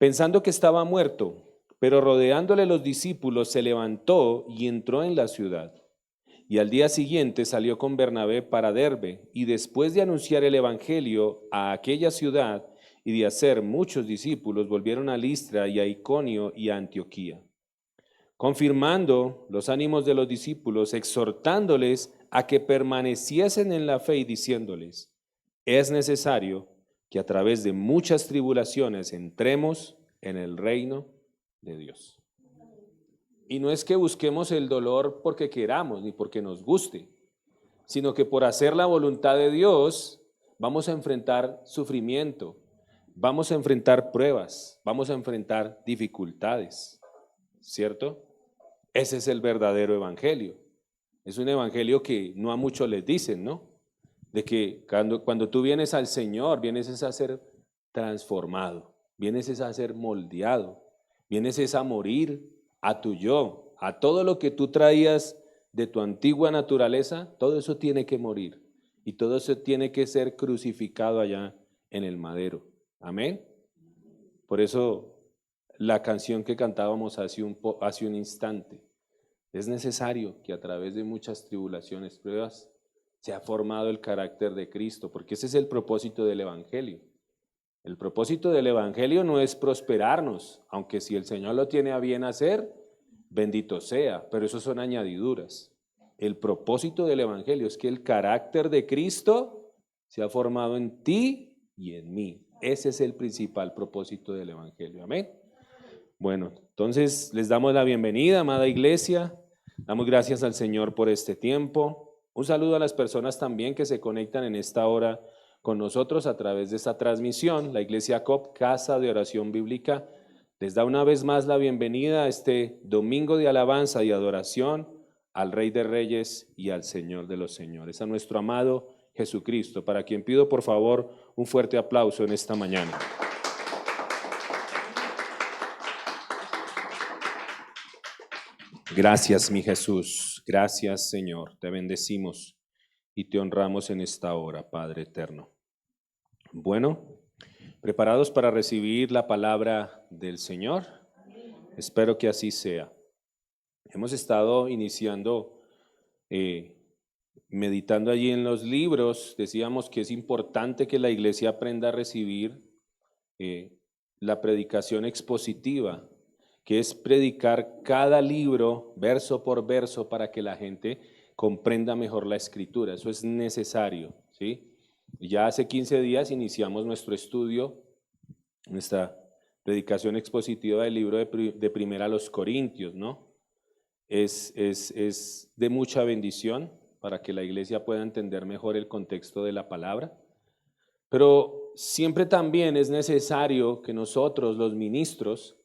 pensando que estaba muerto, pero rodeándole los discípulos se levantó y entró en la ciudad. Y al día siguiente salió con Bernabé para Derbe, y después de anunciar el evangelio a aquella ciudad y de hacer muchos discípulos, volvieron a Listra y a Iconio y a Antioquía, confirmando los ánimos de los discípulos, exhortándoles a que permaneciesen en la fe y diciéndoles: es necesario que a través de muchas tribulaciones entremos en el reino de Dios. Y no es que busquemos el dolor porque queramos ni porque nos guste, sino que por hacer la voluntad de Dios vamos a enfrentar sufrimiento, vamos a enfrentar pruebas, vamos a enfrentar dificultades, ¿cierto? Ese es el verdadero evangelio. Es un evangelio que no a muchos les dicen, ¿no? De que cuando tú vienes al Señor, vienes a ser transformado, vienes a ser moldeado, vienes a morir a tu yo, a todo lo que tú traías de tu antigua naturaleza, todo eso tiene que morir y todo eso tiene que ser crucificado allá en el madero. Amén. Por eso la canción que cantábamos hace un instante, es necesario que a través de muchas tribulaciones, pruebas, se ha formado el carácter de Cristo, porque ese es el propósito del Evangelio. El propósito del Evangelio no es prosperarnos, aunque si el Señor lo tiene a bien hacer, bendito sea, pero eso son añadiduras. El propósito del Evangelio es que el carácter de Cristo se ha formado en ti y en mí. Ese es el principal propósito del Evangelio. Amén. Bueno, entonces les damos la bienvenida, amada iglesia. Damos gracias al Señor por este tiempo. Un saludo a las personas también que se conectan en esta hora con nosotros a través de esta transmisión. La Iglesia COP, Casa de Oración Bíblica, les da una vez más la bienvenida a este domingo de alabanza y adoración al Rey de Reyes y al Señor de los Señores, a nuestro amado Jesucristo, para quien pido por favor un fuerte aplauso en esta mañana. Gracias, mi Jesús. Gracias, Señor. Te bendecimos y te honramos en esta hora, Padre eterno. Bueno, ¿preparados para recibir la palabra del Señor? Espero que así sea. Hemos estado iniciando, meditando allí en los libros. Decíamos que es importante que la iglesia aprenda a recibir la predicación expositiva, que es predicar cada libro verso por verso para que la gente comprenda mejor la escritura. Eso es necesario, ¿sí? Ya hace 15 días iniciamos nuestro estudio, nuestra predicación expositiva del libro de Primera a los Corintios, ¿no? Es de mucha bendición para que la iglesia pueda entender mejor el contexto de la palabra. Pero siempre también es necesario que nosotros, los ministros,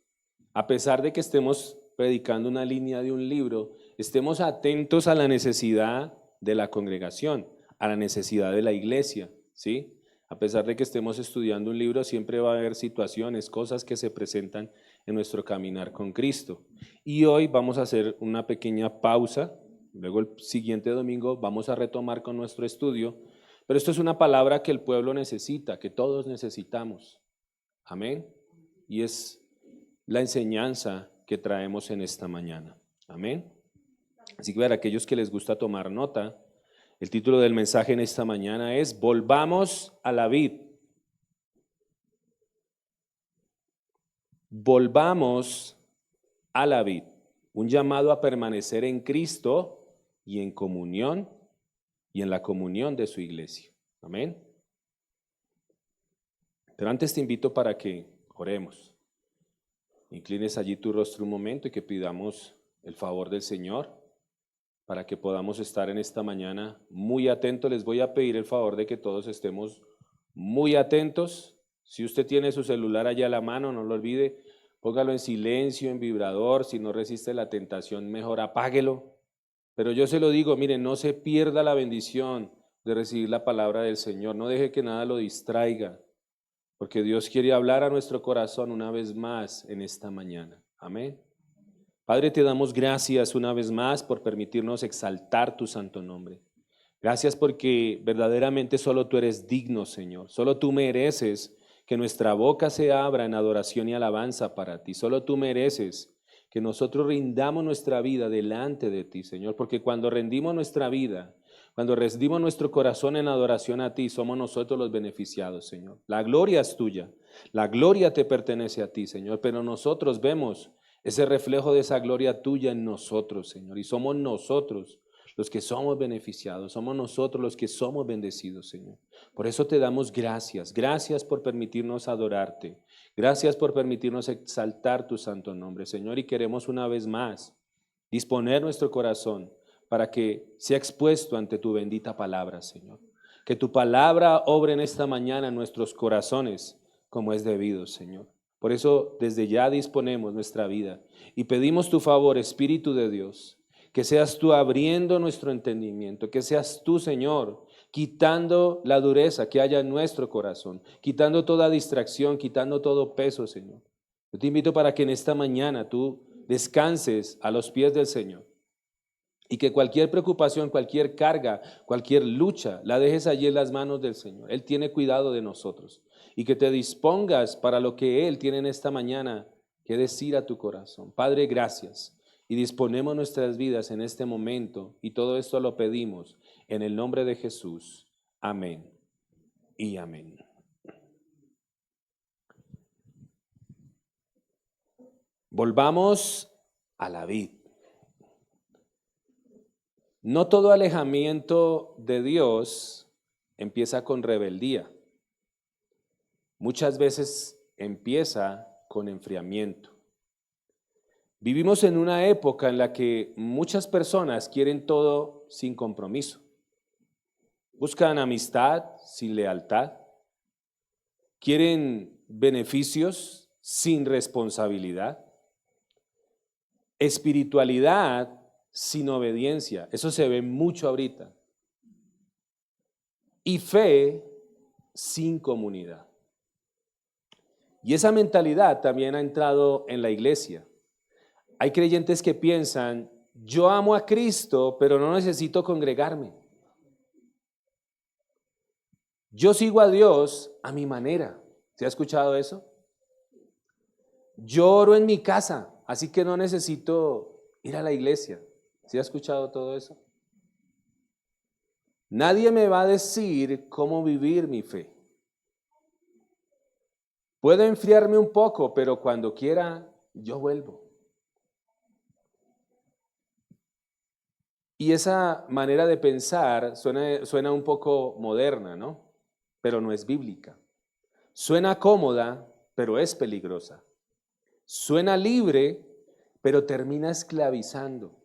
a pesar de que estemos predicando una línea de un libro, estemos atentos a la necesidad de la congregación, a la necesidad de la iglesia, ¿sí? A pesar de que estemos estudiando un libro, siempre va a haber situaciones, cosas que se presentan en nuestro caminar con Cristo. Y hoy vamos a hacer una pequeña pausa, luego el siguiente domingo vamos a retomar con nuestro estudio, pero esto es una palabra que el pueblo necesita, que todos necesitamos. Amén. Y es la enseñanza que traemos en esta mañana. Amén. Así que para aquellos que les gusta tomar nota, el título del mensaje en esta mañana es Volvamos a la vid. Volvamos a la vid. Un llamado a permanecer en Cristo y en comunión y en la comunión de su iglesia. Amén. Pero antes te invito para que oremos. Inclines allí tu rostro un momento y que pidamos el favor del Señor para que podamos estar en esta mañana muy atentos. Les voy a pedir el favor de que todos estemos muy atentos. Si usted tiene su celular allá a la mano, no lo olvide, póngalo en silencio, en vibrador. Si no resiste la tentación, mejor apáguelo. Pero yo se lo digo, miren, no se pierda la bendición de recibir la palabra del Señor. No deje que nada lo distraiga, porque Dios quiere hablar a nuestro corazón una vez más en esta mañana. Amén. Padre, te damos gracias una vez más por permitirnos exaltar tu santo nombre. Gracias porque verdaderamente solo tú eres digno, Señor. Solo tú mereces que nuestra boca se abra en adoración y alabanza para ti. Solo tú mereces que nosotros rindamos nuestra vida delante de ti, Señor, porque cuando rendimos nuestra vida, cuando rendimos nuestro corazón en adoración a ti, somos nosotros los beneficiados, Señor. La gloria es tuya, la gloria te pertenece a ti, Señor, pero nosotros vemos ese reflejo de esa gloria tuya en nosotros, Señor, y somos nosotros los que somos beneficiados, somos nosotros los que somos bendecidos, Señor. Por eso te damos gracias, gracias por permitirnos adorarte, gracias por permitirnos exaltar tu santo nombre, Señor, y queremos una vez más disponer nuestro corazón para que sea expuesto ante tu bendita palabra, Señor. Que tu palabra obre en esta mañana en nuestros corazones como es debido, Señor. Por eso desde ya disponemos nuestra vida y pedimos tu favor, Espíritu de Dios, que seas tú abriendo nuestro entendimiento, que seas tú, Señor, quitando la dureza que haya en nuestro corazón, quitando toda distracción, quitando todo peso, Señor. Yo te invito para que en esta mañana tú descanses a los pies del Señor y que cualquier preocupación, cualquier carga, cualquier lucha, la dejes allí en las manos del Señor. Él tiene cuidado de nosotros y que te dispongas para lo que Él tiene en esta mañana que decir a tu corazón. Padre, gracias. Y disponemos nuestras vidas en este momento y todo esto lo pedimos en el nombre de Jesús. Amén y amén. Volvamos a la vid. No todo alejamiento de Dios empieza con rebeldía. Muchas veces empieza con enfriamiento. Vivimos en una época en la que muchas personas quieren todo sin compromiso. Buscan amistad sin lealtad. Quieren beneficios sin responsabilidad. Espiritualidad sin obediencia. Eso se ve mucho ahorita. Y fe sin comunidad. Y esa mentalidad también ha entrado en la iglesia. Hay creyentes que piensan, yo amo a Cristo, pero no necesito congregarme. Yo sigo a Dios a mi manera. ¿Se ha escuchado eso? Yo oro en mi casa, así que no necesito ir a la iglesia. ¿Se ha escuchado todo eso? Nadie me va a decir cómo vivir mi fe. Puedo enfriarme un poco, pero cuando quiera, yo vuelvo. Y esa manera de pensar suena un poco moderna, ¿no? Pero no es bíblica. Suena cómoda, pero es peligrosa. Suena libre, pero termina esclavizando.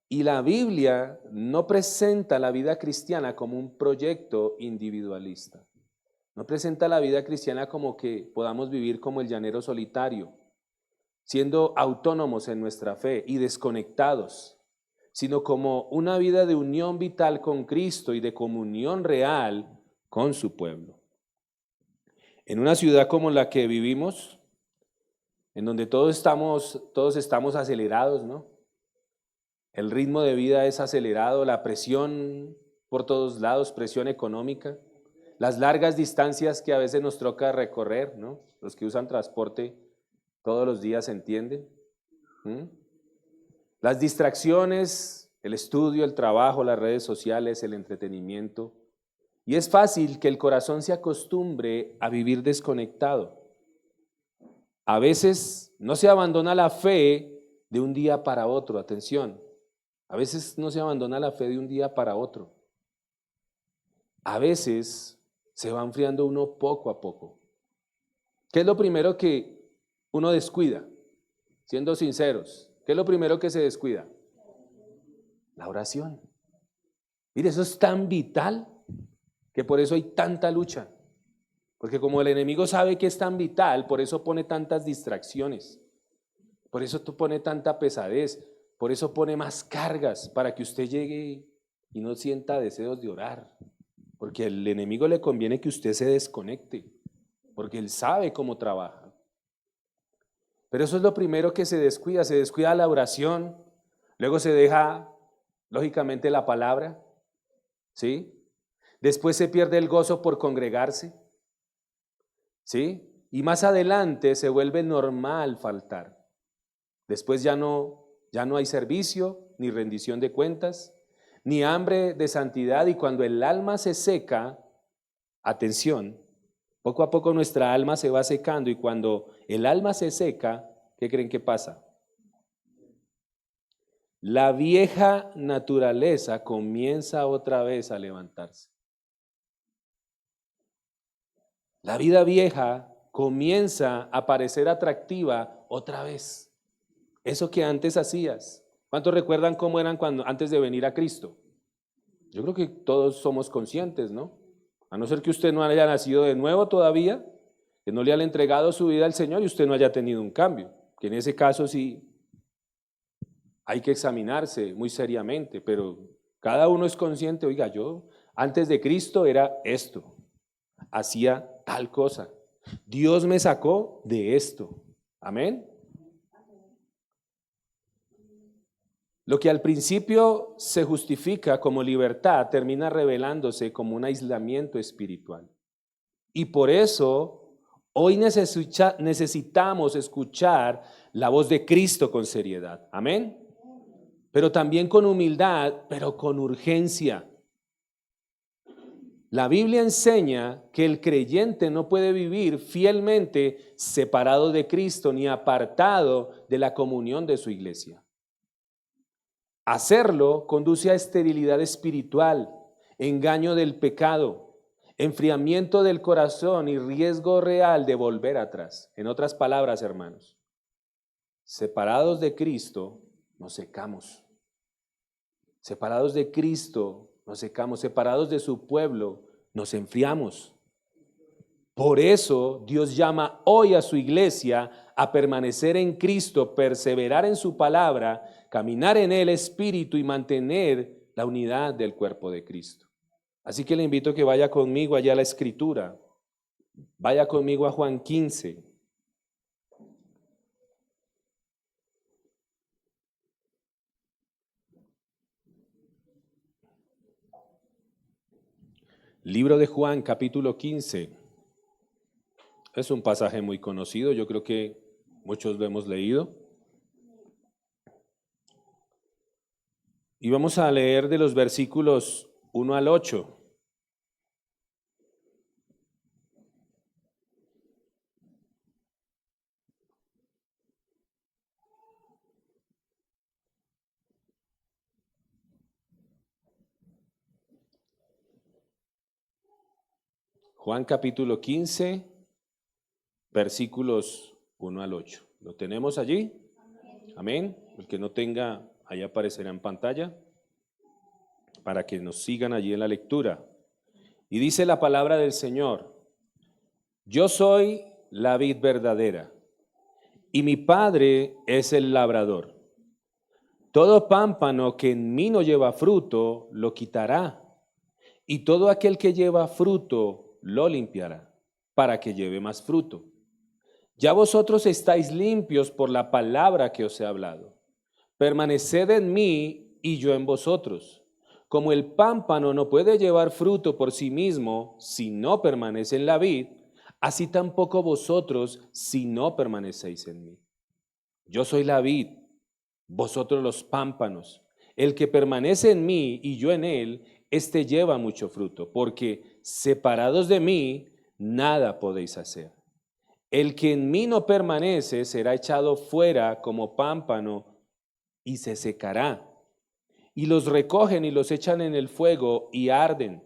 Y la Biblia no presenta la vida cristiana como un proyecto individualista. No presenta la vida cristiana como que podamos vivir como el llanero solitario, siendo autónomos en nuestra fe y desconectados, sino como una vida de unión vital con Cristo y de comunión real con su pueblo. En una ciudad como la que vivimos, en donde todos estamos acelerados, ¿no? El ritmo de vida es acelerado, la presión por todos lados, presión económica, las largas distancias que a veces nos toca recorrer, ¿no? Los que usan transporte todos los días entienden. Las distracciones, el estudio, el trabajo, las redes sociales, el entretenimiento. Y es fácil que el corazón se acostumbre a vivir desconectado. A veces no se abandona la fe de un día para otro, atención. A veces no se abandona la fe de un día para otro. A veces se va enfriando uno poco a poco. ¿Qué es lo primero que uno descuida? Siendo sinceros, ¿qué es lo primero que se descuida? La oración. Mire, eso es tan vital que por eso hay tanta lucha. Porque como el enemigo sabe que es tan vital, por eso pone tantas distracciones. Por eso pone tanta pesadez. Por eso pone más cargas para que usted llegue y no sienta deseos de orar. Porque al enemigo le conviene que usted se desconecte. Porque él sabe cómo trabaja. Pero eso es lo primero que se descuida la oración, luego se deja, lógicamente, la palabra, ¿sí? Después se pierde el gozo por congregarse. ¿sí? Y más adelante se vuelve normal faltar. Después ya no hay servicio, ni rendición de cuentas, ni hambre de santidad. Y cuando el alma se seca, atención, poco a poco nuestra alma se va secando. Y cuando el alma se seca, ¿qué creen que pasa? La vieja naturaleza comienza otra vez a levantarse. La vida vieja comienza a parecer atractiva otra vez. Eso que antes hacías. ¿Cuántos recuerdan cómo eran antes de venir a Cristo? Yo creo que todos somos conscientes, ¿no? A no ser que usted no haya nacido de nuevo todavía, que no le haya entregado su vida al Señor y usted no haya tenido un cambio. Que en ese caso sí hay que examinarse muy seriamente, pero cada uno es consciente, oiga, yo antes de Cristo era esto, hacía tal cosa. Dios me sacó de esto. Amén. Lo que al principio se justifica como libertad termina revelándose como un aislamiento espiritual. Y por eso hoy necesitamos escuchar la voz de Cristo con seriedad. Amén. Pero también con humildad, pero con urgencia. La Biblia enseña que el creyente no puede vivir fielmente separado de Cristo ni apartado de la comunión de su iglesia. Hacerlo conduce a esterilidad espiritual, engaño del pecado, enfriamiento del corazón y riesgo real de volver atrás. En otras palabras, hermanos, separados de Cristo nos secamos. Separados de Cristo nos secamos, separados de su pueblo nos enfriamos. Por eso Dios llama hoy a su iglesia a permanecer en Cristo, perseverar en su palabra, caminar en el Espíritu y mantener la unidad del cuerpo de Cristo. Así que le invito a que vaya conmigo allá a la Escritura. Vaya conmigo a Juan 15. Libro de Juan, capítulo 15. Es un pasaje muy conocido, yo creo que muchos lo hemos leído. Y vamos a leer de los versículos 1 al 8. Juan capítulo 15, versículos 1 al 8. ¿Lo tenemos allí? Amén. El que no tenga, ahí aparecerá en pantalla para que nos sigan allí en la lectura. Y dice la palabra del Señor: yo soy la vid verdadera y mi Padre es el labrador. Todo pámpano que en mí no lleva fruto, lo quitará, y todo aquel que lleva fruto, lo limpiará, para que lleve más fruto. Ya vosotros estáis limpios por la palabra que os he hablado. Permaneced en mí y yo en vosotros. Como el pámpano no puede llevar fruto por sí mismo si no permanece en la vid, así tampoco vosotros si no permanecéis en mí. Yo soy la vid, vosotros los pámpanos. El que permanece en mí y yo en él, éste lleva mucho fruto, porque separados de mí, nada podéis hacer. El que en mí no permanece será echado fuera como pámpano y se secará. Y los recogen y los echan en el fuego y arden.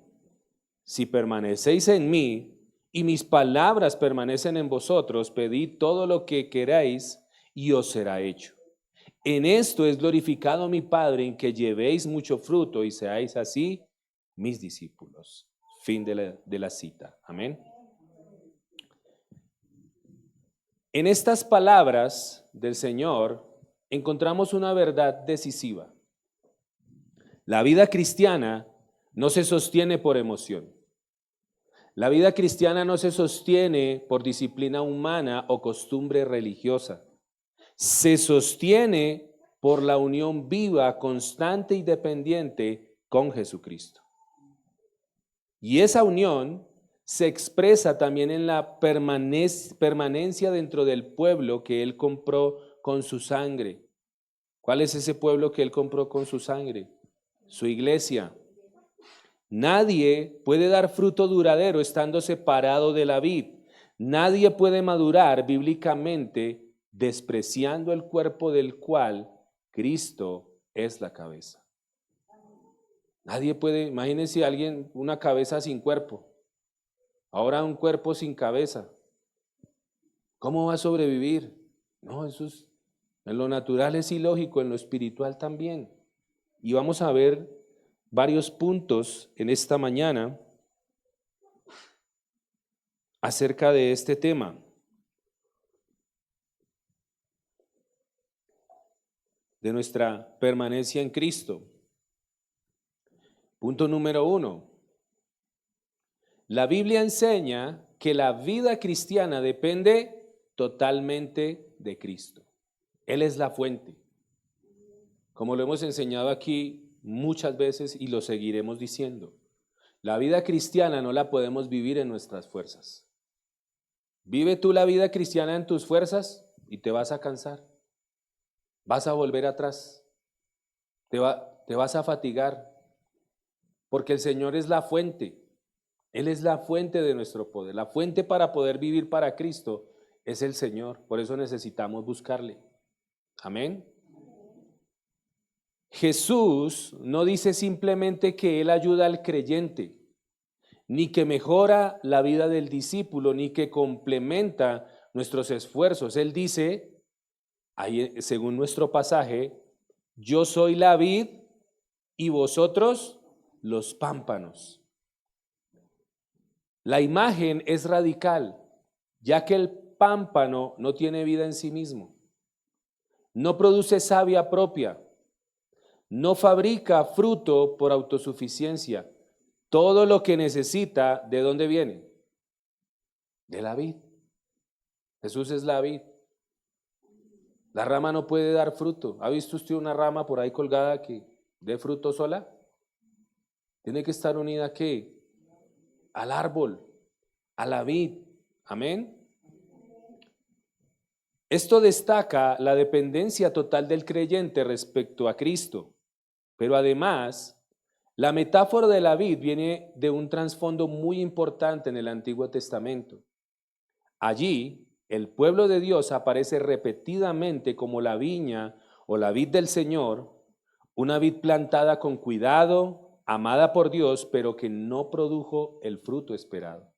Si permanecéis en mí y mis palabras permanecen en vosotros, pedid todo lo que queráis y os será hecho. En esto es glorificado mi Padre, en que llevéis mucho fruto y seáis así mis discípulos. Fin de la cita. Amén. En estas palabras del Señor encontramos una verdad decisiva. La vida cristiana no se sostiene por emoción. La vida cristiana no se sostiene por disciplina humana o costumbre religiosa. Se sostiene por la unión viva, constante y dependiente con Jesucristo. Y esa unión se expresa también en la permanencia dentro del pueblo que Él compró con su sangre. ¿Cuál es ese pueblo que Él compró con su sangre? Su iglesia. Nadie puede dar fruto duradero estando separado de la vid. Nadie puede madurar bíblicamente despreciando el cuerpo del cual Cristo es la cabeza. Nadie puede, imagínense alguien, una cabeza sin cuerpo, ahora un cuerpo sin cabeza. ¿Cómo va a sobrevivir? No, eso es, en lo natural es ilógico, en lo espiritual también. Y vamos a ver varios puntos en esta mañana acerca de este tema. De nuestra permanencia en Cristo. Punto número 1. La Biblia enseña que la vida cristiana depende totalmente de Cristo. Él es la fuente. Como lo hemos enseñado aquí muchas veces y lo seguiremos diciendo. La vida cristiana no la podemos vivir en nuestras fuerzas. Vive tú la vida cristiana en tus fuerzas y te vas a cansar. Vas a volver atrás. Te vas a fatigar. Porque el Señor es la fuente. Él es la fuente de nuestro poder. La fuente para poder vivir para Cristo es el Señor. Por eso necesitamos buscarle. Amén. Jesús no dice simplemente que Él ayuda al creyente, ni que mejora la vida del discípulo, ni que complementa nuestros esfuerzos. Él dice, ahí, según nuestro pasaje, yo soy la vid y vosotros los pámpanos. La imagen es radical, ya que el pámpano no tiene vida en sí mismo, no produce savia propia, no fabrica fruto por autosuficiencia. Todo lo que necesita, ¿de dónde viene? De la vid. Jesús es la vid. La rama no puede dar fruto. ¿Ha visto usted una rama por ahí colgada que dé fruto sola? Tiene que estar unida ¿a qué? Al árbol, a la vid. Amén. Esto destaca la dependencia total del creyente respecto a Cristo, pero además, la metáfora de la vid viene de un trasfondo muy importante en el Antiguo Testamento. Allí, el pueblo de Dios aparece repetidamente como la viña o la vid del Señor, una vid plantada con cuidado, amada por Dios, pero que no produjo el fruto esperado.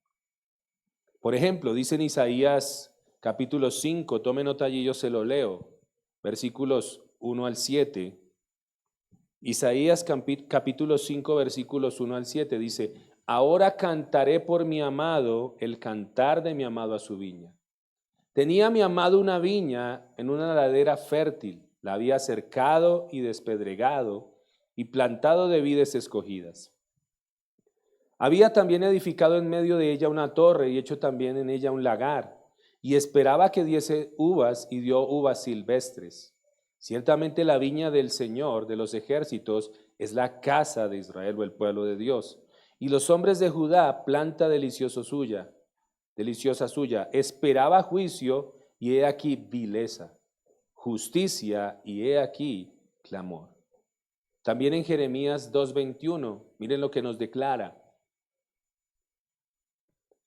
Por ejemplo, dice en Isaías capítulo 5, tome nota allí, yo se lo leo, versículos 1 al 7. Isaías capítulo 5, versículos 1 al 7 dice, ahora cantaré por mi amado el cantar de mi amado a su viña. Tenía mi amado una viña en una ladera fértil, la había cercado y despedregado y plantado de vides escogidas. Había también edificado en medio de ella una torre y hecho también en ella un lagar, y esperaba que diese uvas y dio uvas silvestres. Ciertamente la viña del Señor de los ejércitos es la casa de Israel o el pueblo de Dios. Y los hombres de Judá, planta deliciosa suya. Esperaba juicio y he aquí vileza, justicia y he aquí clamor. También en Jeremías 2:21, miren lo que nos declara.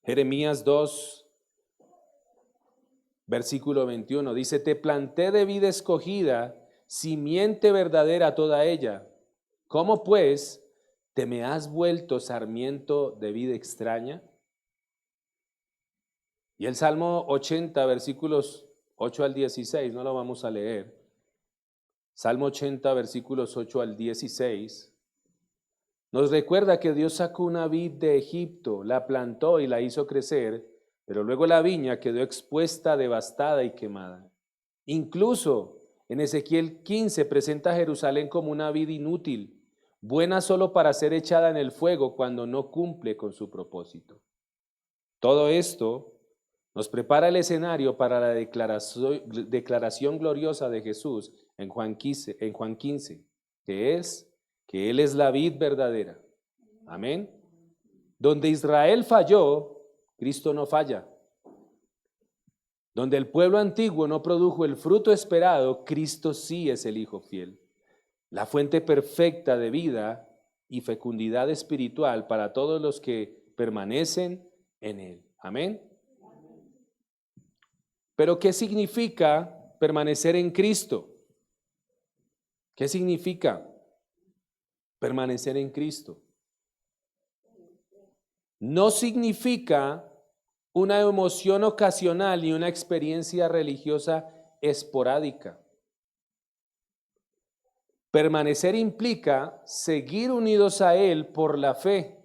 Jeremías 2, versículo 21, dice, te planté de vid escogida, simiente verdadera toda ella. ¿Cómo pues te me has vuelto sarmiento de vid extraña? Y el Salmo 80, versículos 8 al 16, no lo vamos a leer. Salmo 80, versículos 8 al 16. Nos recuerda que Dios sacó una vid de Egipto, la plantó y la hizo crecer, pero luego la viña quedó expuesta, devastada y quemada. Incluso en Ezequiel 15 presenta a Jerusalén como una vid inútil, buena solo para ser echada en el fuego cuando no cumple con su propósito. Todo esto nos prepara el escenario para la declaración gloriosa de Jesús en Juan 15, que es que Él es la vid verdadera. Amén. Donde Israel falló, Cristo no falla. Donde el pueblo antiguo no produjo el fruto esperado, Cristo sí es el Hijo fiel, la fuente perfecta de vida y fecundidad espiritual para todos los que permanecen en Él. Amén. Pero ¿qué significa permanecer en Cristo? ¿Qué significa permanecer en Cristo? No significa una emoción ocasional ni una experiencia religiosa esporádica. Permanecer implica seguir unidos a Él por la fe,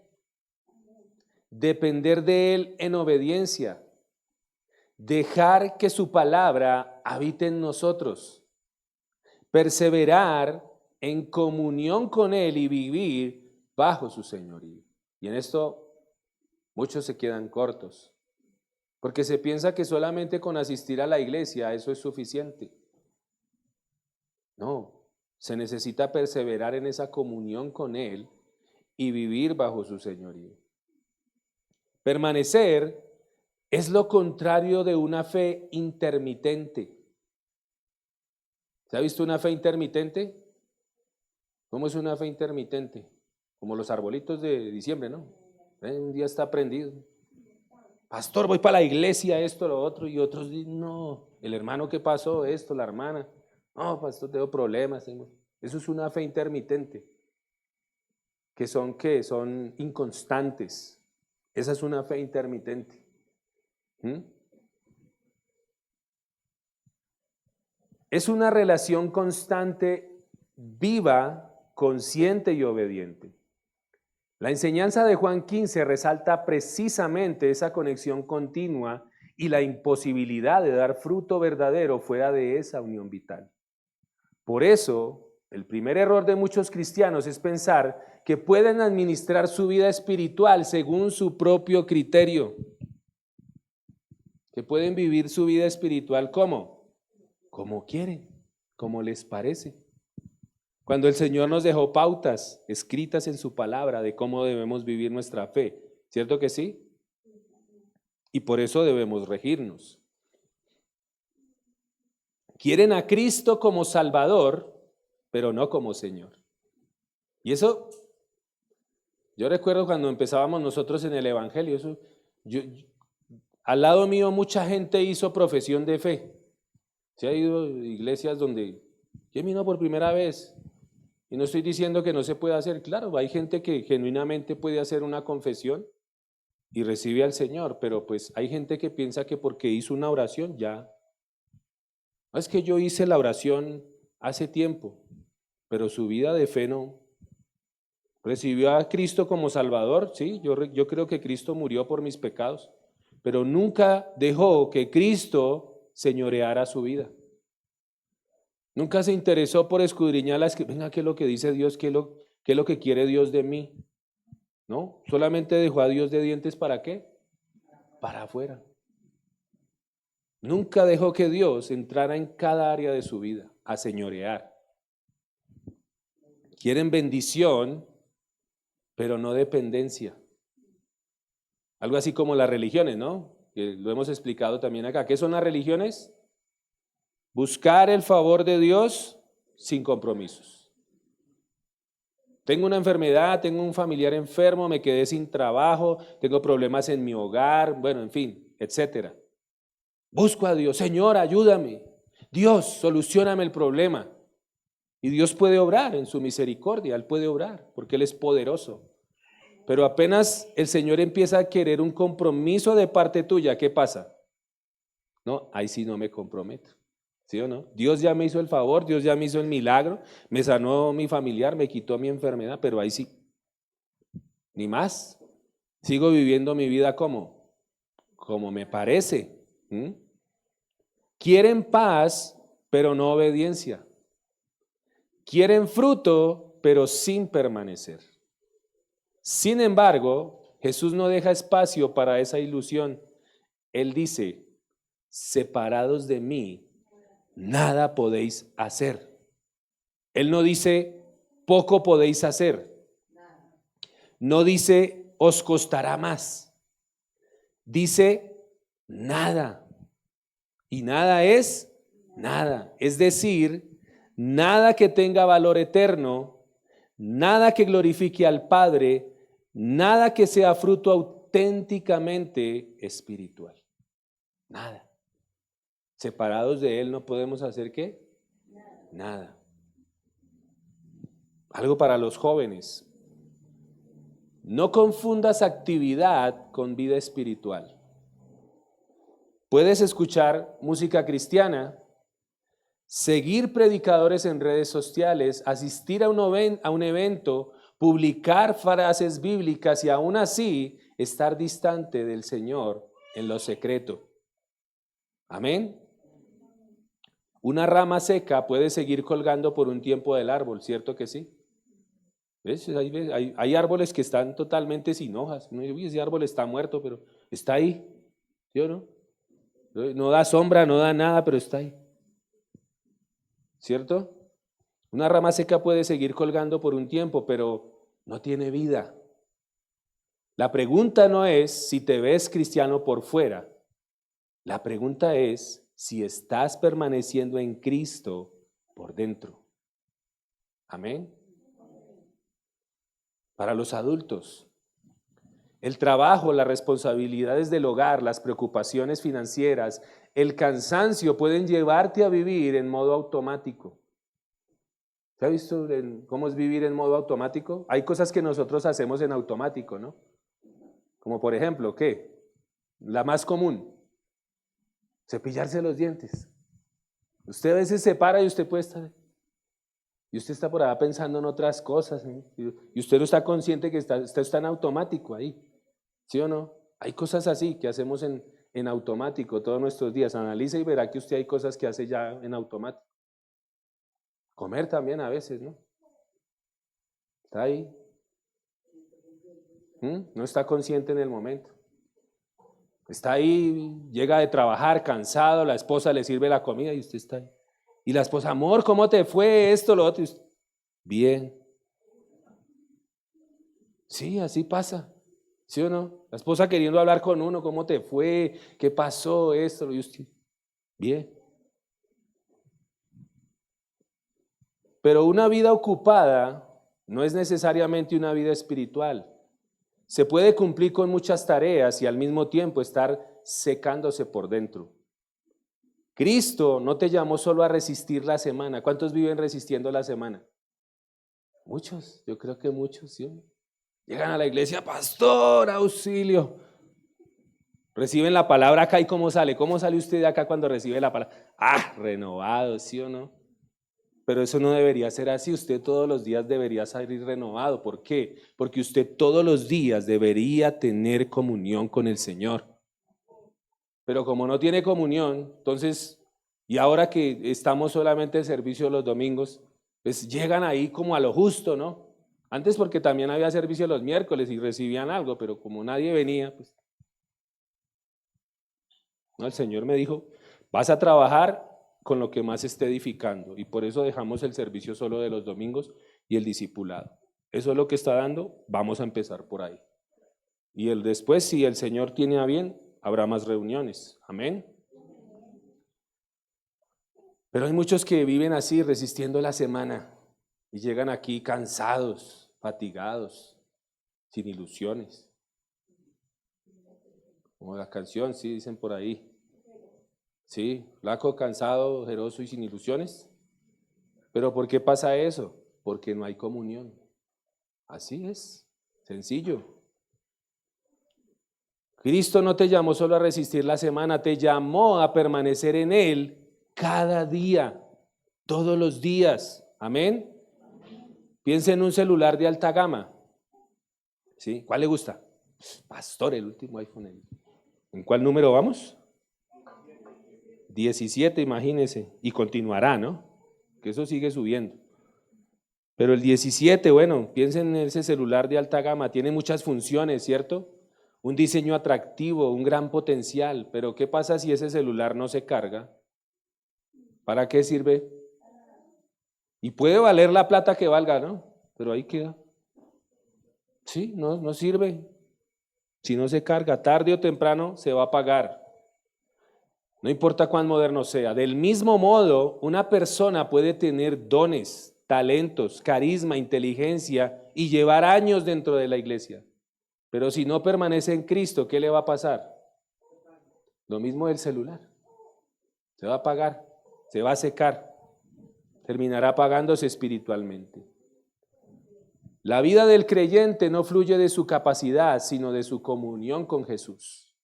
depender de Él en obediencia, dejar que su palabra habite en nosotros, perseverar en comunión con Él y vivir bajo su señorío. Y en esto muchos se quedan cortos, porque se piensa que solamente con asistir a la iglesia eso es suficiente. No, se necesita perseverar en esa comunión con Él y vivir bajo su señorío. Permanecer es lo contrario de una fe intermitente. ¿Se ha visto una fe intermitente? ¿Cómo es una fe intermitente? Como los arbolitos de diciembre, ¿no? Un día está prendido. Pastor, voy para la iglesia, esto, lo otro, y otros dicen, no, el hermano que pasó, esto, la hermana. No, pastor, tengo problemas. Eso es una fe intermitente, que son inconstantes. Esa es una fe intermitente. Es una relación constante, viva, consciente y obediente. La enseñanza de Juan 15 resalta precisamente esa conexión continua y la imposibilidad de dar fruto verdadero fuera de esa unión vital. Por eso, el primer error de muchos cristianos es pensar que pueden administrar su vida espiritual según su propio criterio. Que pueden vivir su vida espiritual ¿cómo? Como quieren, como les parece. Cuando el Señor nos dejó pautas escritas en su palabra de cómo debemos vivir nuestra fe, ¿cierto que sí? Y por eso debemos regirnos. Quieren a Cristo como Salvador, pero no como Señor. Y eso, yo recuerdo cuando empezábamos nosotros en el Evangelio, al lado mío mucha gente hizo profesión de fe. Se ha ido a iglesias donde yo vino por primera vez. Y no estoy diciendo que no se pueda hacer, claro, hay gente que genuinamente puede hacer una confesión y recibe al Señor, pero pues hay gente que piensa que porque hizo una oración ya. Es que yo hice la oración hace tiempo, pero su vida de fe no. Recibió a Cristo como Salvador, sí, yo creo que Cristo murió por mis pecados, pero nunca dejó que Cristo señoreara su vida. Nunca se interesó por escudriñar venga, ¿qué es lo que dice Dios? ¿Qué es lo que quiere Dios de mí? ¿No? Solamente dejó a Dios de dientes ¿para qué? Para afuera. Nunca dejó que Dios entrara en cada área de su vida a señorear. Quieren bendición, pero no dependencia. Algo así como las religiones, ¿no? Que lo hemos explicado también acá. ¿Qué son las religiones? Buscar el favor de Dios sin compromisos. Tengo una enfermedad, tengo un familiar enfermo, me quedé sin trabajo, tengo problemas en mi hogar, bueno, en fin, etcétera. Busco a Dios, Señor, ayúdame. Dios, solucióname el problema. Y Dios puede obrar en su misericordia, Él puede obrar, porque Él es poderoso. Pero apenas el Señor empieza a querer un compromiso de parte tuya, ¿qué pasa? No, ahí sí no me comprometo. ¿Sí o no? Dios ya me hizo el favor, Dios ya me hizo el milagro, me sanó mi familiar, me quitó mi enfermedad, pero ahí sí, ni más. Sigo viviendo mi vida como me parece. Quieren paz, pero no obediencia. Quieren fruto, pero sin permanecer. Sin embargo, Jesús no deja espacio para esa ilusión. Él dice, separados de mí, nada podéis hacer. Él no dice, poco podéis hacer. No dice, os costará más. Dice nada. Y nada es nada. Es decir, nada que tenga valor eterno, nada que glorifique al Padre, nada que sea fruto auténticamente espiritual. Nada. Separados de Él no podemos hacer ¿qué? Nada. Algo para los jóvenes. No confundas actividad con vida espiritual. Puedes escuchar música cristiana, seguir predicadores en redes sociales, asistir a un evento, publicar frases bíblicas y aún así estar distante del Señor en lo secreto. Amén. Una rama seca puede seguir colgando por un tiempo del árbol, ¿cierto que sí? ¿Ves? Hay árboles que están totalmente sin hojas. Uno dice, uy, ese árbol está muerto, pero está ahí, ¿sí o no? No da sombra, no da nada, pero está ahí. ¿Cierto? Una rama seca puede seguir colgando por un tiempo, pero no tiene vida. La pregunta no es si te ves cristiano por fuera. La pregunta es si estás permaneciendo en Cristo por dentro. Amén. Para los adultos, el trabajo, las responsabilidades del hogar, las preocupaciones financieras, el cansancio pueden llevarte a vivir en modo automático. ¿Se ha visto cómo es vivir en modo automático? Hay cosas que nosotros hacemos en automático, ¿no? Como por ejemplo, ¿qué? La más común, cepillarse los dientes. Usted a veces se para y usted puede estar, y usted está por allá pensando en otras cosas, ¿no? Y usted no está consciente que está en automático ahí, ¿sí o no? Hay cosas así que hacemos en automático todos nuestros días. Analice y verá que usted hay cosas que hace ya en automático. Comer también a veces, ¿no? Está ahí. No está consciente en el momento. Está ahí, llega de trabajar cansado, la esposa le sirve la comida y usted está ahí. Y la esposa, amor, ¿cómo te fue esto, lo otro? Bien. Sí, así pasa. ¿Sí o no? La esposa queriendo hablar con uno, ¿cómo te fue? ¿Qué pasó? Esto, y usted, bien. Pero una vida ocupada no es necesariamente una vida espiritual. Se puede cumplir con muchas tareas y al mismo tiempo estar secándose por dentro. Cristo no te llamó solo a resistir la semana. ¿Cuántos viven resistiendo la semana? Muchos, yo creo que muchos, ¿sí? Llegan a la iglesia, pastor, auxilio. Reciben la palabra acá y ¿cómo sale? ¿Cómo sale usted de acá cuando recibe la palabra? Ah, renovado, ¿sí o no? Pero eso no debería ser así. Usted todos los días debería salir renovado. ¿Por qué? Porque usted todos los días debería tener comunión con el Señor. Pero como no tiene comunión, entonces, y ahora que estamos solamente en servicio los domingos, pues llegan ahí como a lo justo, ¿no? Antes porque también había servicio los miércoles y recibían algo, pero como nadie venía, pues no, el Señor me dijo, vas a trabajar con lo que más esté edificando y por eso dejamos el servicio solo de los domingos y el discipulado. Eso es lo que está dando, vamos a empezar por ahí. Y el después, si el Señor tiene a bien, habrá más reuniones. Amén. Pero hay muchos que viven así, resistiendo la semana y llegan aquí cansados, fatigados, sin ilusiones. Como la canción, sí, dicen por ahí. Sí, flaco, cansado, ojeroso y sin ilusiones. ¿Pero por qué pasa eso? Porque no hay comunión. Así es, sencillo. Cristo no te llamó solo a resistir la semana, te llamó a permanecer en Él cada día, todos los días. Amén. Piensa en un celular de alta gama. ¿Sí? ¿Cuál le gusta? Pastor, el último iPhone. ¿En cuál número vamos? 17, imagínese. Y continuará, ¿no? Que eso sigue subiendo. Pero el 17, bueno, piensen en ese celular de alta gama, tiene muchas funciones, ¿cierto? Un diseño atractivo, un gran potencial, pero ¿qué pasa si ese celular no se carga? ¿Para qué sirve? Y puede valer la plata que valga, ¿no? Pero ahí queda. Sí, no sirve. Si no se carga, tarde o temprano se va a pagar. No importa cuán moderno sea. Del mismo modo, una persona puede tener dones, talentos, carisma, inteligencia y llevar años dentro de la iglesia. Pero si no permanece en Cristo, ¿qué le va a pasar? Lo mismo del celular. Se va a apagar, se va a secar, terminará apagándose espiritualmente. La vida del creyente no fluye de su capacidad, sino de su comunión con Jesús.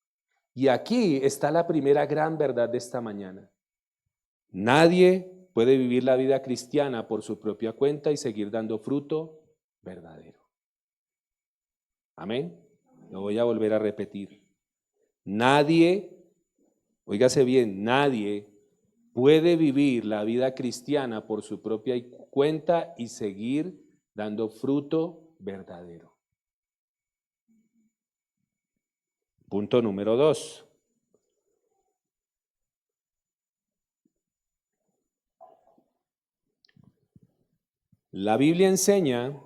Y aquí está la primera gran verdad de esta mañana. Nadie puede vivir la vida cristiana por su propia cuenta y seguir dando fruto verdadero. Amén. Lo voy a volver a repetir. Nadie, óigase bien, nadie puede vivir la vida cristiana por su propia cuenta y seguir dando fruto verdadero. Punto número 2. La Biblia enseña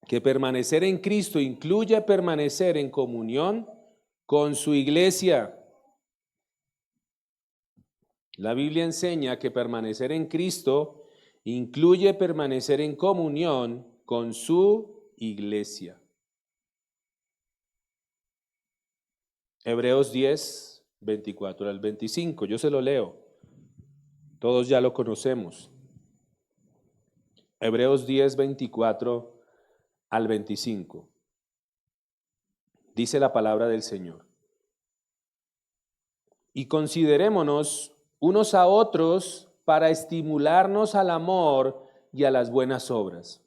que permanecer en Cristo incluye permanecer en comunión con su iglesia. La Biblia enseña que permanecer en Cristo incluye permanecer en comunión con su iglesia. Hebreos 10, 24 al 25. Yo se lo leo. Todos ya lo conocemos. Hebreos 10, 24 al 25. Dice la palabra del Señor. Y considerémonos unos a otros para estimularnos al amor y a las buenas obras,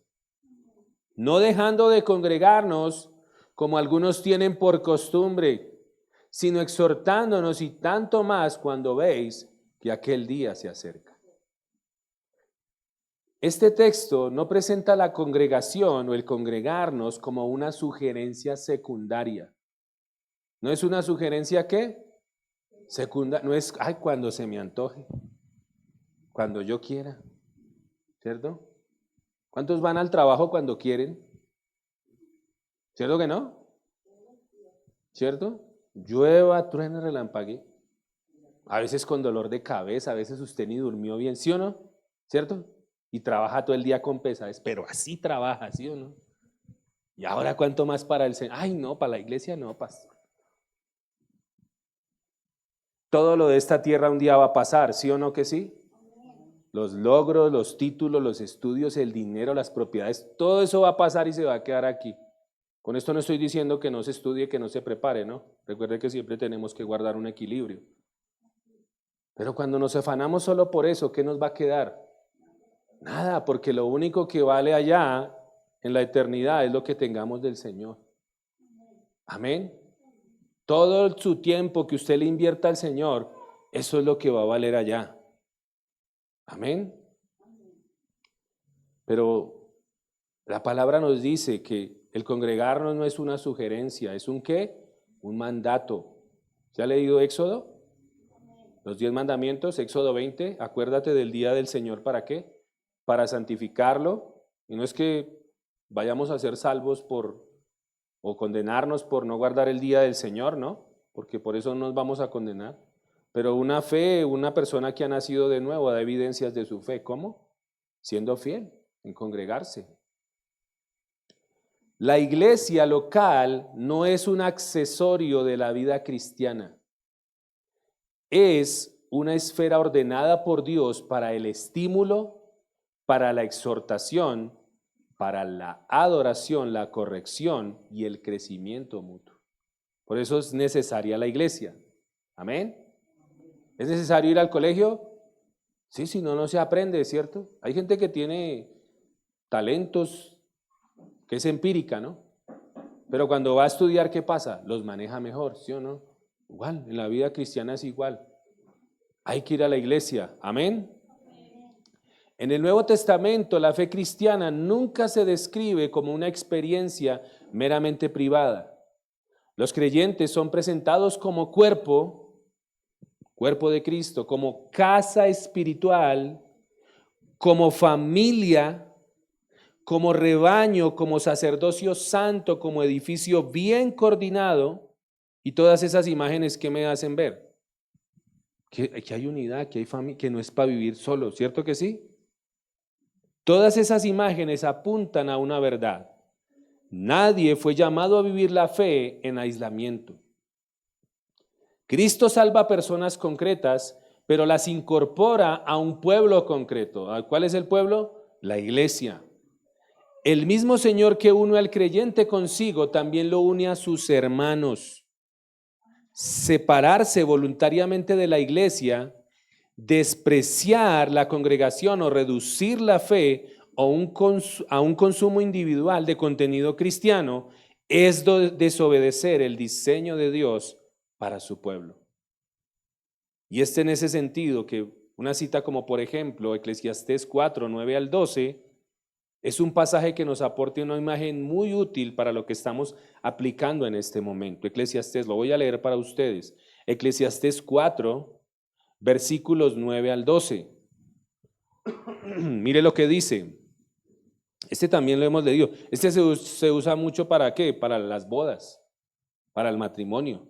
no dejando de congregarnos como algunos tienen por costumbre, sino exhortándonos, y tanto más cuando veis que aquel día se acerca. Este texto no presenta la congregación o el congregarnos como una sugerencia secundaria. ¿No es una sugerencia qué? Secundaria. No es, ay, cuando se me antoje, cuando yo quiera, ¿cierto? ¿Cuántos van al trabajo cuando quieren? ¿Cierto que no? ¿Cierto? Llueva, truene, relampaguee. A veces con dolor de cabeza, a veces usted ni durmió bien, ¿sí o no? ¿Cierto? Y trabaja todo el día con pesadez, pero así trabaja, ¿sí o no? Y ahora, ¿cuánto más para el Señor? Ay, no, para la iglesia no, pastor. Todo lo de esta tierra un día va a pasar, ¿sí o no que sí? Los logros, los títulos, los estudios, el dinero, las propiedades, todo eso va a pasar y se va a quedar aquí. Con esto no estoy diciendo que no se estudie, que no se prepare, ¿no? Recuerde que siempre tenemos que guardar un equilibrio. Pero cuando nos afanamos solo por eso, ¿qué nos va a quedar? Nada, porque lo único que vale allá en la eternidad es lo que tengamos del Señor. Amén. Todo su tiempo que usted le invierta al Señor, eso es lo que va a valer allá. Amén. Pero la palabra nos dice que el congregarnos no es una sugerencia, es un ¿qué? Un mandato. ¿Se ha leído Éxodo? Los 10 mandamientos, Éxodo 20, acuérdate del día del Señor, ¿para qué? Para santificarlo. Y no es que vayamos a ser salvos o condenarnos por no guardar el día del Señor, ¿no? Porque por eso nos vamos a condenar. Pero una fe, una persona que ha nacido de nuevo da evidencias de su fe. ¿Cómo? Siendo fiel, en congregarse. La iglesia local no es un accesorio de la vida cristiana. Es una esfera ordenada por Dios para el estímulo, para la exhortación, para la adoración, la corrección y el crecimiento mutuo. Por eso es necesaria la iglesia. Amén. ¿Es necesario ir al colegio? Sí, si no, no se aprende, ¿cierto? Hay gente que tiene talentos, que es empírica, ¿no? Pero cuando va a estudiar, ¿qué pasa? Los maneja mejor, ¿sí o no? Igual, en la vida cristiana es igual. Hay que ir a la iglesia. Amén. En el Nuevo Testamento, la fe cristiana nunca se describe como una experiencia meramente privada. Los creyentes son presentados como cuerpo de Cristo, como casa espiritual, como familia, como rebaño, como sacerdocio santo, como edificio bien coordinado, y todas esas imágenes que me hacen ver que hay unidad, que hay familia, que no es para vivir solo, ¿cierto que sí? Todas esas imágenes apuntan a una verdad. Nadie fue llamado a vivir la fe en aislamiento. Cristo salva a personas concretas, pero las incorpora a un pueblo concreto. ¿Cuál es el pueblo? La iglesia. El mismo Señor que une al creyente consigo, también lo une a sus hermanos. Separarse voluntariamente de la iglesia, despreciar la congregación o reducir la fe a un consumo individual de contenido cristiano es desobedecer el diseño de Dios para su pueblo. Y en ese sentido que una cita como por ejemplo Eclesiastés 4, 9 al 12 es un pasaje que nos aporta una imagen muy útil para lo que estamos aplicando en este momento. Eclesiastés, lo voy a leer para ustedes. Eclesiastés 4, versículos 9 al 12. Mire lo que dice. Este también lo hemos leído. Este se usa mucho ¿para qué? Para las bodas, para el matrimonio.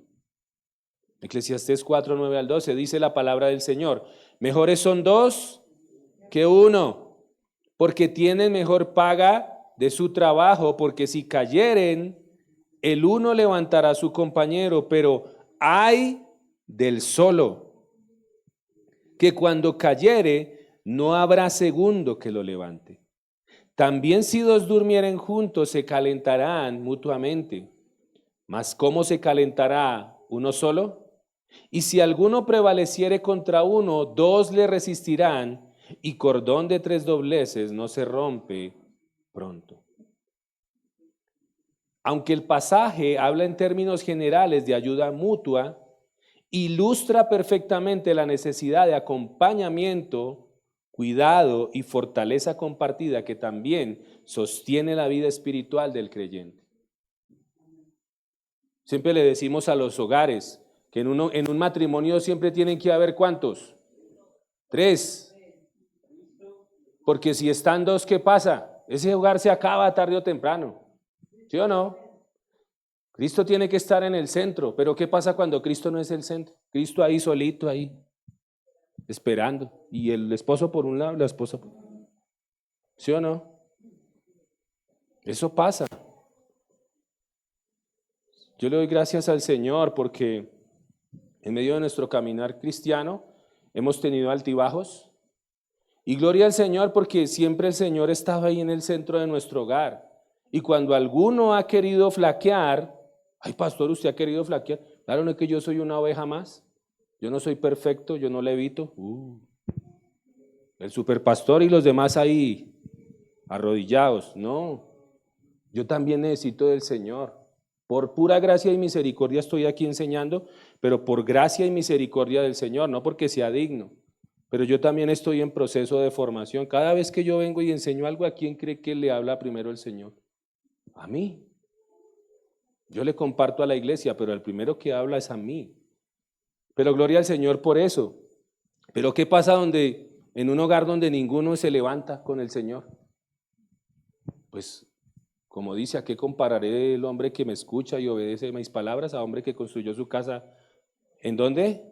Eclesiastés 4, 9 al 12 dice la palabra del Señor. Mejores son dos que uno, porque tienen mejor paga de su trabajo, porque si cayeren, el uno levantará a su compañero, pero ay del solo, que cuando cayere, no habrá segundo que lo levante. También si dos durmieren juntos, se calentarán mutuamente. Mas ¿cómo se calentará uno solo? Y si alguno prevaleciere contra uno, dos le resistirán, y cordón de tres dobleces no se rompe pronto. Aunque el pasaje habla en términos generales de ayuda mutua, ilustra perfectamente la necesidad de acompañamiento, cuidado y fortaleza compartida que también sostiene la vida espiritual del creyente. Siempre le decimos a los hogares que en un matrimonio siempre tienen que haber ¿cuántos? 3. Porque si están 2, ¿qué pasa? Ese hogar se acaba tarde o temprano. ¿Sí o no? Cristo tiene que estar en el centro, pero ¿qué pasa cuando Cristo no es el centro? Cristo ahí solito, ahí, esperando. Y el esposo por un lado, la esposa por otro. ¿Sí o no? Eso pasa. Yo le doy gracias al Señor porque en medio de nuestro caminar cristiano hemos tenido altibajos. Y gloria al Señor porque siempre el Señor estaba ahí en el centro de nuestro hogar. Y cuando alguno ha querido flaquear, ay pastor, ¿usted ha querido flaquear? Claro, no es que yo soy una oveja más. Yo no soy perfecto, yo no levito. El superpastor y los demás ahí arrodillados. No, yo también necesito del Señor. Por pura gracia y misericordia estoy aquí enseñando, pero por gracia y misericordia del Señor, no porque sea digno. Pero yo también estoy en proceso de formación. Cada vez que yo vengo y enseño algo, ¿a quién cree que le habla primero el Señor? A mí. Yo le comparto a la iglesia, pero el primero que habla es a mí. Pero gloria al Señor por eso. Pero ¿qué pasa en un hogar donde ninguno se levanta con el Señor? Pues, como dice, ¿a qué compararé el hombre que me escucha y obedece mis palabras a hombre que construyó su casa? ¿En dónde?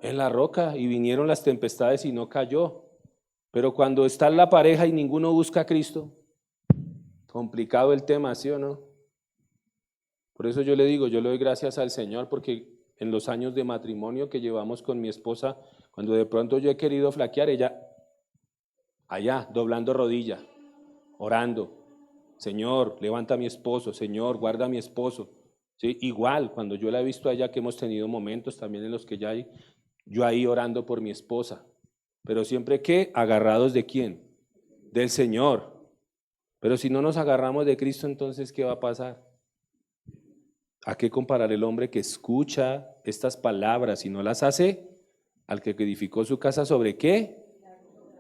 En la roca, y vinieron las tempestades y no cayó. Pero cuando está la pareja y ninguno busca a Cristo, complicado el tema, ¿sí o no? Por eso yo le digo, yo le doy gracias al Señor porque en los años de matrimonio que llevamos con mi esposa, cuando de pronto yo he querido flaquear, ella allá, doblando rodilla, orando. Señor, levanta a mi esposo, Señor, guarda a mi esposo. ¿Sí? Igual, cuando yo la he visto allá, que hemos tenido momentos también en los que ya hay, yo ahí orando por mi esposa. Pero siempre que agarrados de quién? Del Señor. Pero si no nos agarramos de Cristo, entonces ¿qué va a pasar? ¿A qué comparar el hombre que escucha estas palabras y no las hace? Al que edificó su casa ¿sobre qué?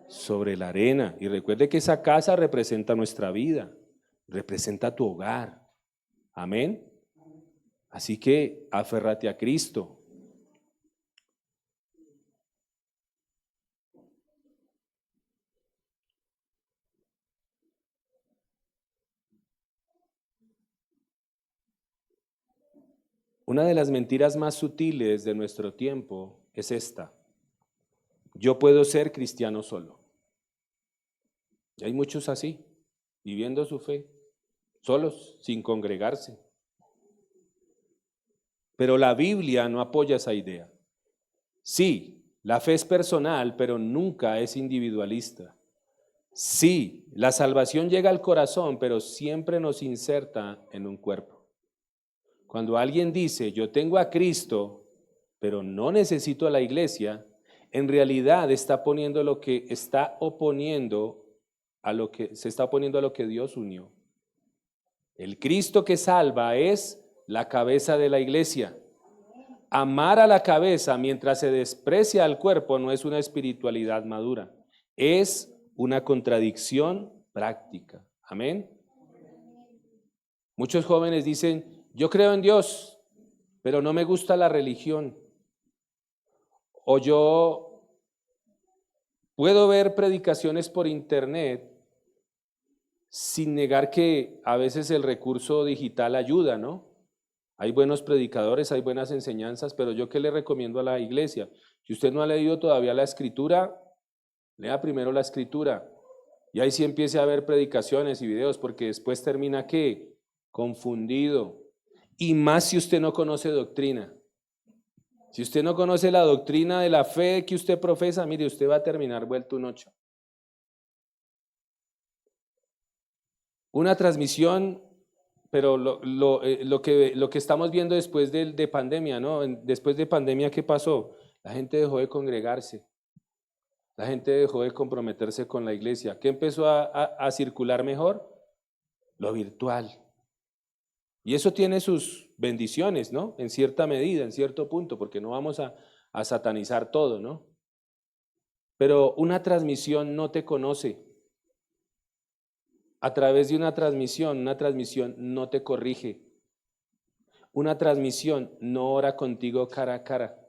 Sobre la arena. Y recuerde que esa casa representa nuestra vida, representa tu hogar. Amén. Así que aférrate a Cristo. Una de las mentiras más sutiles de nuestro tiempo es esta: yo puedo ser cristiano solo. Y hay muchos así, viviendo su fe, solos, sin congregarse. Pero la Biblia no apoya esa idea. Sí, la fe es personal, pero nunca es individualista. Sí, la salvación llega al corazón, pero siempre nos inserta en un cuerpo. Cuando alguien dice, yo tengo a Cristo, pero no necesito a la iglesia, en realidad está poniendo lo que está oponiendo a lo que se está oponiendo a lo que Dios unió. El Cristo que salva es la cabeza de la iglesia. Amar a la cabeza mientras se desprecia al cuerpo no es una espiritualidad madura, es una contradicción práctica. Amén. Muchos jóvenes dicen, yo creo en Dios, pero no me gusta la religión. O yo puedo ver predicaciones por internet sin negar que a veces el recurso digital ayuda, ¿no? Hay buenos predicadores, hay buenas enseñanzas, pero yo ¿qué le recomiendo a la iglesia? Si usted no ha leído todavía la Escritura, lea primero la Escritura. Y ahí sí empiece a ver predicaciones y videos, porque después termina ¿qué? Confundido. Y más si usted no conoce doctrina. Si usted no conoce la doctrina de la fe que usted profesa, mire, usted va a terminar vuelto un 8. Una transmisión, pero lo que estamos viendo después de pandemia, ¿no? Después de pandemia, ¿qué pasó? La gente dejó de congregarse. La gente dejó de comprometerse con la iglesia. ¿Qué empezó a circular mejor? Lo virtual. Y eso tiene sus bendiciones, ¿no? En cierta medida, en cierto punto, porque no vamos a satanizar todo, ¿no? Pero una transmisión no te conoce. A través de una transmisión no te corrige. Una transmisión no ora contigo cara a cara.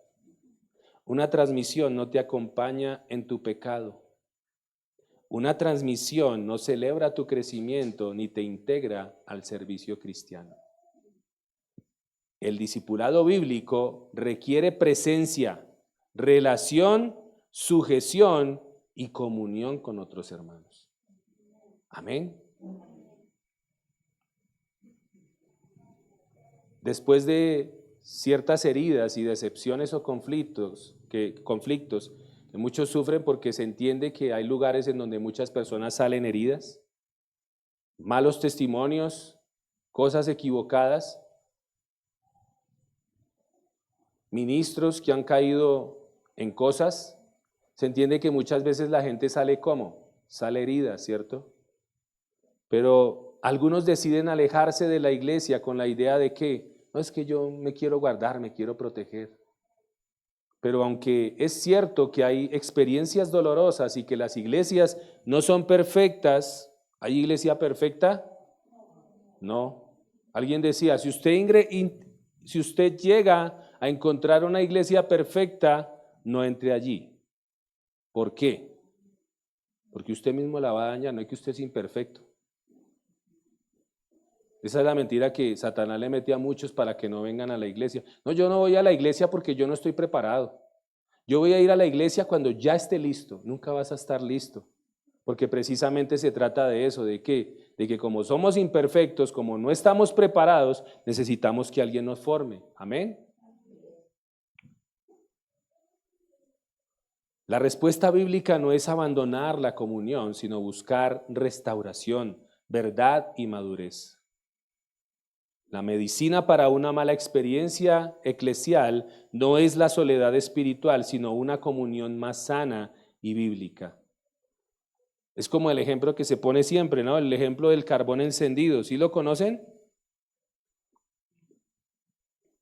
Una transmisión no te acompaña en tu pecado. Una transmisión no celebra tu crecimiento ni te integra al servicio cristiano. El discipulado bíblico requiere presencia, relación, sujeción y comunión con otros hermanos. Amén. Después de ciertas heridas y decepciones o conflictos que muchos sufren porque se entiende que hay lugares en donde muchas personas salen heridas, malos testimonios, cosas equivocadas, ministros que han caído en cosas, se entiende que muchas veces la gente sale ¿cómo? Sale herida, ¿cierto? Pero algunos deciden alejarse de la iglesia con la idea de que no es que yo me quiero guardar, me quiero proteger. Pero aunque es cierto que hay experiencias dolorosas y que las iglesias no son perfectas, ¿hay iglesia perfecta? No. Alguien decía, si usted llega a encontrar una iglesia perfecta, no entre allí. ¿Por qué? Porque usted mismo la va a dañar, no es que usted es imperfecto. Esa es la mentira que Satanás le mete a muchos para que no vengan a la iglesia. No, yo no voy a la iglesia porque yo no estoy preparado. Yo voy a ir a la iglesia cuando ya esté listo. Nunca vas a estar listo. Porque precisamente se trata de eso, de que como somos imperfectos, como no estamos preparados, necesitamos que alguien nos forme. Amén. La respuesta bíblica no es abandonar la comunión, sino buscar restauración, verdad y madurez. La medicina para una mala experiencia eclesial no es la soledad espiritual, sino una comunión más sana y bíblica. Es como el ejemplo que se pone siempre, ¿no? El ejemplo del carbón encendido. ¿Sí lo conocen?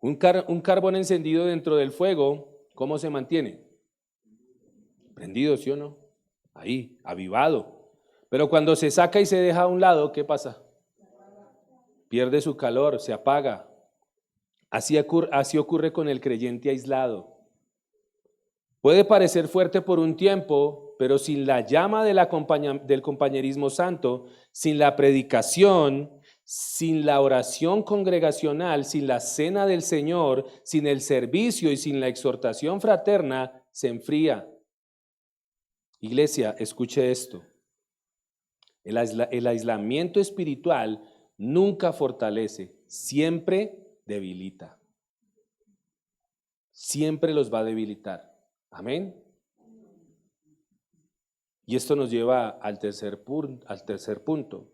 Un carbón encendido dentro del fuego, ¿cómo se mantiene? Prendido, ¿sí o no? Ahí, avivado. Pero cuando se saca y se deja a un lado, ¿qué pasa? Pierde su calor, se apaga. Así ocurre con el creyente aislado. Puede parecer fuerte por un tiempo, pero sin la llama del compañerismo santo, sin la predicación, sin la oración congregacional, sin la cena del Señor, sin el servicio y sin la exhortación fraterna, se enfría. Iglesia, escuche esto. El aislamiento espiritual nunca fortalece, siempre debilita. Siempre los va a debilitar. Amén. Y esto nos lleva al tercer punto.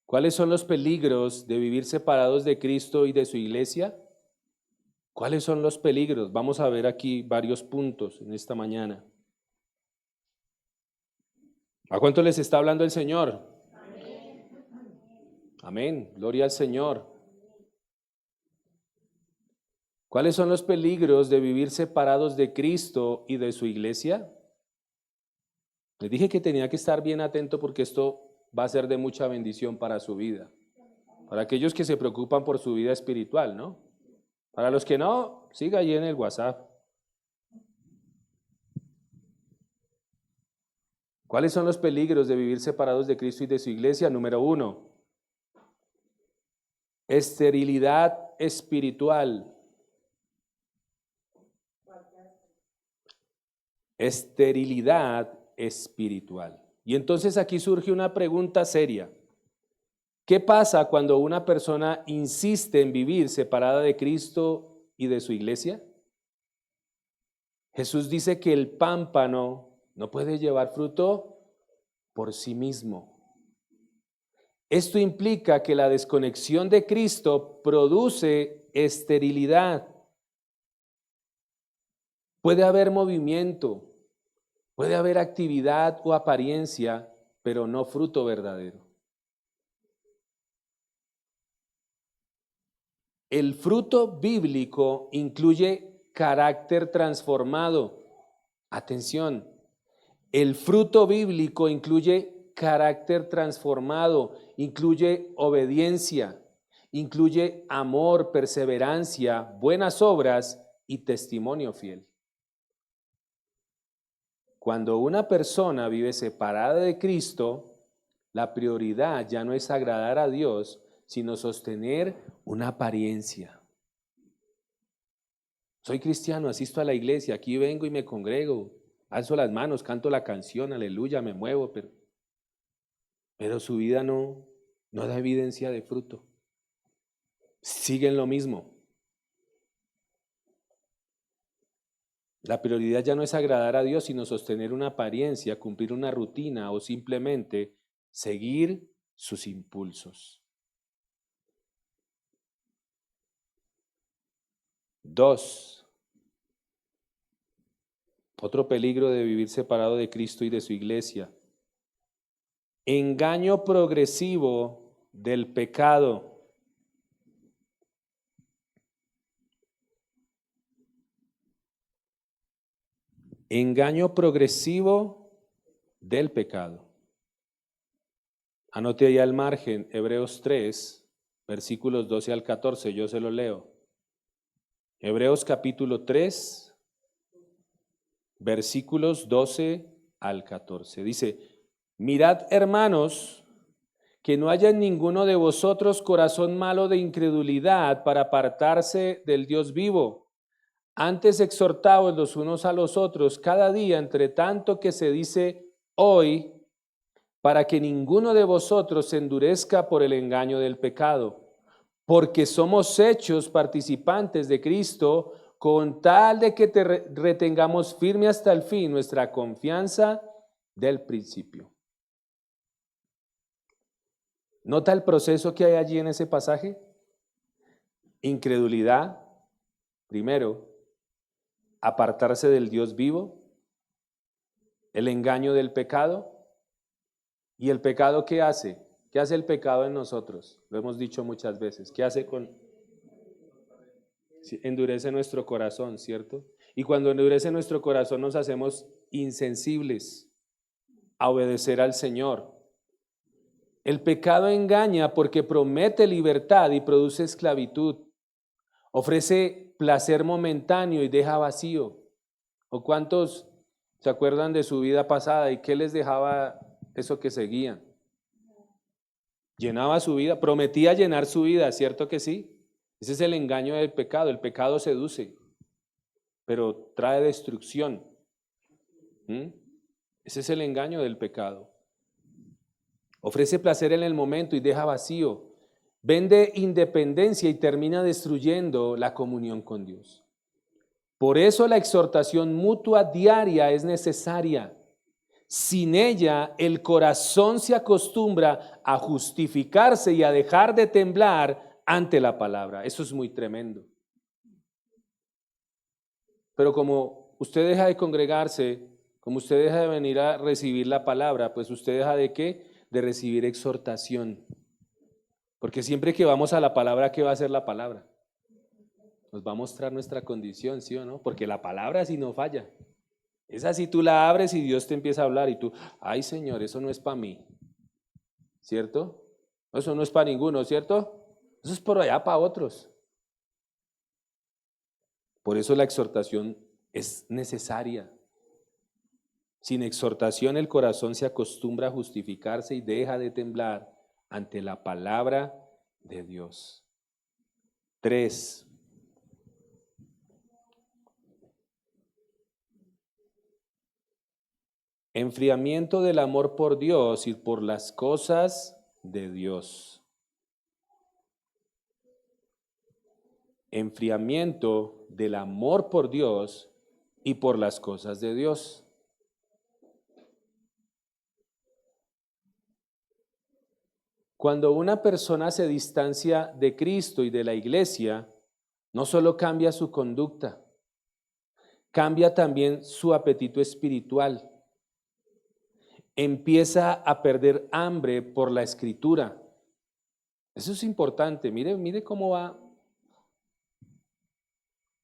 ¿Cuáles son los peligros de vivir separados de Cristo y de su iglesia? ¿Cuáles son los peligros? Vamos a ver aquí varios puntos en esta mañana. ¿A cuánto les está hablando el Señor? Amén. Gloria al Señor. ¿Cuáles son los peligros de vivir separados de Cristo y de su iglesia? Les dije que tenía que estar bien atento porque esto va a ser de mucha bendición para su vida. Para aquellos que se preocupan por su vida espiritual, ¿no? Para los que no, siga ahí en el WhatsApp. ¿Cuáles son los peligros de vivir separados de Cristo y de su iglesia? Número 1, esterilidad espiritual. Esterilidad espiritual. Y entonces aquí surge una pregunta seria. ¿Qué pasa cuando una persona insiste en vivir separada de Cristo y de su iglesia? Jesús dice que el pámpano no puede llevar fruto por sí mismo. Esto implica que la desconexión de Cristo produce esterilidad. Puede haber movimiento, puede haber actividad o apariencia, pero no fruto verdadero. El fruto bíblico incluye carácter transformado. Atención, el fruto bíblico incluye carácter transformado, incluye obediencia, incluye amor, perseverancia, buenas obras y testimonio fiel. Cuando una persona vive separada de Cristo, la prioridad ya no es agradar a Dios, sino sostener una apariencia. Soy cristiano, asisto a la iglesia, aquí vengo y me congrego, alzo las manos, canto la canción, aleluya, me muevo, pero su vida no da evidencia de fruto. Siguen lo mismo. La prioridad ya no es agradar a Dios, sino sostener una apariencia, cumplir una rutina o simplemente seguir sus impulsos. 2. Otro peligro de vivir separado de Cristo y de su iglesia. Engaño progresivo del pecado. Engaño progresivo del pecado. Anote ahí al margen, Hebreos 3, versículos 12 al 14, yo se lo leo. Hebreos capítulo 3, versículos 12 al 14. Dice, mirad, hermanos, que no haya en ninguno de vosotros corazón malo de incredulidad para apartarse del Dios vivo. Antes exhortaos los unos a los otros cada día, entre tanto que se dice hoy, para que ninguno de vosotros se endurezca por el engaño del pecado, porque somos hechos participantes de Cristo, con tal de que te retengamos firme hasta el fin nuestra confianza del principio. ¿Nota el proceso que hay allí en ese pasaje? Incredulidad, primero, apartarse del Dios vivo, el engaño del pecado. ¿Y el pecado qué hace? ¿Qué hace el pecado en nosotros? Lo hemos dicho muchas veces. ¿Qué hace con? Endurece nuestro corazón, ¿cierto? Y cuando endurece nuestro corazón nos hacemos insensibles a obedecer al Señor. El pecado engaña porque promete libertad y produce esclavitud. Ofrece placer momentáneo y deja vacío. ¿O cuántos se acuerdan de su vida pasada y qué les dejaba eso que seguían? Llenaba su vida, prometía llenar su vida, ¿cierto que sí? Ese es el engaño del pecado. El pecado seduce, pero trae destrucción. ¿Mm? Ese es el engaño del pecado. Ofrece placer en el momento y deja vacío. Vende independencia y termina destruyendo la comunión con Dios. Por eso la exhortación mutua diaria es necesaria. Sin ella, el corazón se acostumbra a justificarse y a dejar de temblar ante la palabra. Eso es muy tremendo. Pero como usted deja de congregarse, como usted deja de venir a recibir la palabra, pues usted deja de ¿qué? De recibir exhortación. Porque siempre que vamos a la palabra, ¿qué va a hacer la palabra? Nos va a mostrar nuestra condición, ¿sí o no? Porque la palabra sí no falla. Esa sí tú la abres y Dios te empieza a hablar y tú, ay Señor, eso no es para mí, ¿cierto? Eso no es para ninguno, ¿cierto? Eso es por allá para otros. Por eso la exhortación es necesaria. Sin exhortación el corazón se acostumbra a justificarse y deja de temblar ante la palabra de Dios. 3. Enfriamiento del amor por Dios y por las cosas de Dios. Enfriamiento del amor por Dios y por las cosas de Dios. Cuando una persona se distancia de Cristo y de la iglesia, no solo cambia su conducta, cambia también su apetito espiritual. Empieza a perder hambre por la escritura. Eso es importante. Mire cómo va.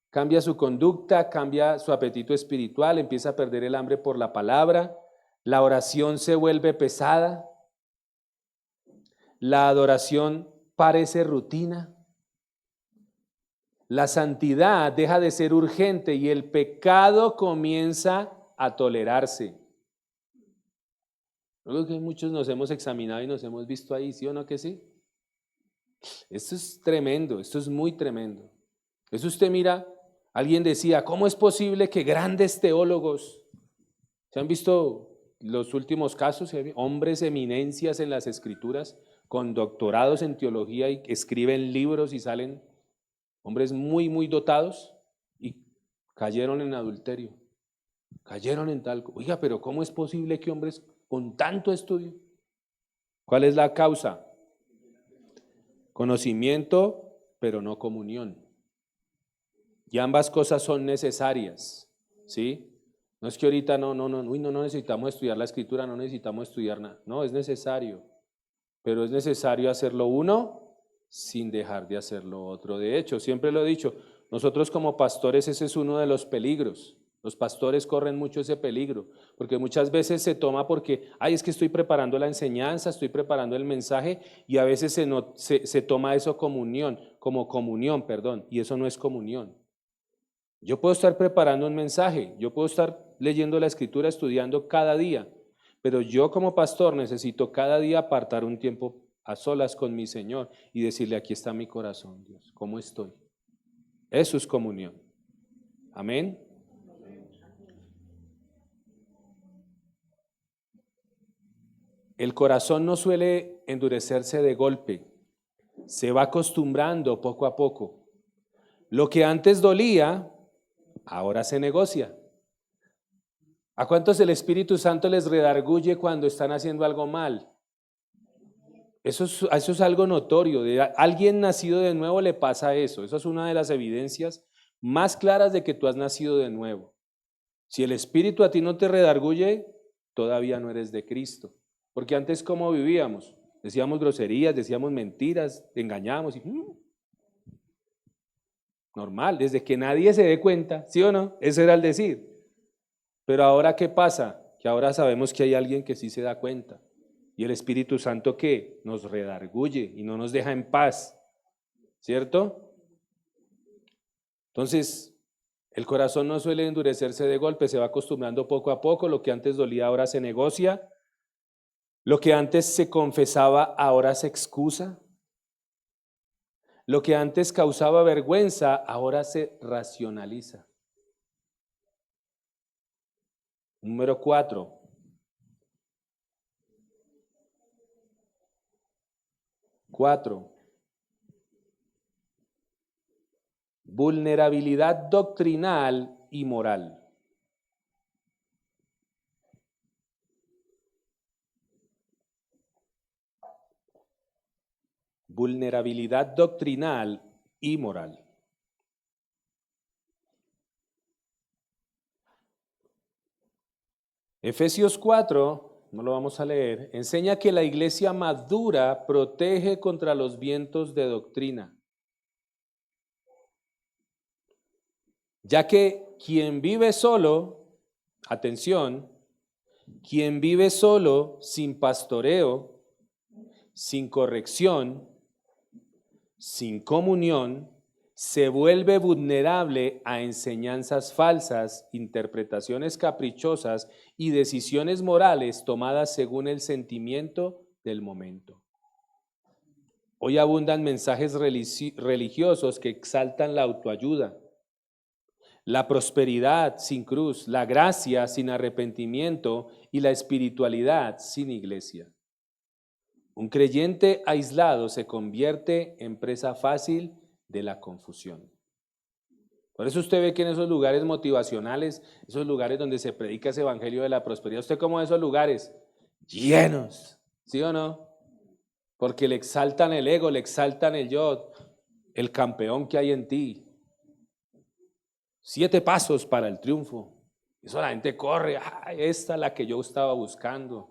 Cambia su conducta, cambia su apetito espiritual, empieza a perder el hambre por la palabra, la oración se vuelve pesada, la adoración parece rutina, la santidad deja de ser urgente y el pecado comienza a tolerarse. Luego que muchos nos hemos examinado y nos hemos visto ahí, ¿sí o no que sí? Esto es tremendo, esto es muy tremendo. Eso usted mira, alguien decía, ¿cómo es posible que grandes teólogos, se han visto los últimos casos, hombres eminencias en las escrituras, con doctorados en teología y que escriben libros y salen hombres muy, muy dotados y cayeron en adulterio, cayeron en tal? Oiga, pero ¿cómo es posible que hombres con tanto estudio? ¿Cuál es la causa? Conocimiento, pero no comunión. Y ambas cosas son necesarias, ¿sí? No es que ahorita no necesitamos estudiar la escritura, no necesitamos estudiar nada. No, es necesario, pero es necesario hacerlo uno sin dejar de hacer lo otro. De hecho, siempre lo he dicho, nosotros como pastores ese es uno de los peligros. Los pastores corren mucho ese peligro, porque muchas veces se toma porque, ay, es que estoy preparando la enseñanza, estoy preparando el mensaje, y a veces se toma eso como comunión, perdón, y eso no es comunión. Yo puedo estar preparando un mensaje, yo puedo estar leyendo la escritura, estudiando cada día, pero yo como pastor necesito cada día apartar un tiempo a solas con mi Señor y decirle, aquí está mi corazón, Dios, ¿cómo estoy? Eso es comunión. Amén. El corazón no suele endurecerse de golpe, se va acostumbrando poco a poco. Lo que antes dolía, ahora se negocia. ¿A cuántos el Espíritu Santo les redarguye cuando están haciendo algo mal? Eso es algo notorio. De alguien nacido de nuevo le pasa eso. Eso es una de las evidencias más claras de que tú has nacido de nuevo. Si el Espíritu a ti no te redarguye, todavía no eres de Cristo. Porque antes, ¿cómo vivíamos? Decíamos groserías, decíamos mentiras, engañábamos y normal, desde que nadie se dé cuenta, ¿sí o no? Ese era el decir. Pero ahora, ¿qué pasa? Que ahora sabemos que hay alguien que sí se da cuenta. Y el Espíritu Santo, ¿qué? Nos redarguye y no nos deja en paz, ¿cierto? Entonces, el corazón no suele endurecerse de golpe, se va acostumbrando poco a poco, lo que antes dolía ahora se negocia. Lo que antes se confesaba, ahora se excusa. Lo que antes causaba vergüenza, ahora se racionaliza. Número 4. Vulnerabilidad doctrinal y moral. Vulnerabilidad doctrinal y moral. Efesios 4, no lo vamos a leer, enseña que la iglesia madura protege contra los vientos de doctrina, ya que quien vive solo, atención, quien vive solo, sin pastoreo, sin corrección, sin comunión, se vuelve vulnerable a enseñanzas falsas, interpretaciones caprichosas y decisiones morales tomadas según el sentimiento del momento. Hoy abundan mensajes religiosos que exaltan la autoayuda, la prosperidad sin cruz, la gracia sin arrepentimiento y la espiritualidad sin iglesia. Un creyente aislado se convierte en presa fácil de la confusión. Por eso usted ve que en esos lugares motivacionales, esos lugares donde se predica ese evangelio de la prosperidad, usted como esos lugares llenos, ¿sí o no? Porque le exaltan el ego, le exaltan el yo, el campeón que hay en ti. 7 pasos para el triunfo. Eso la gente corre, esta es la que yo estaba buscando.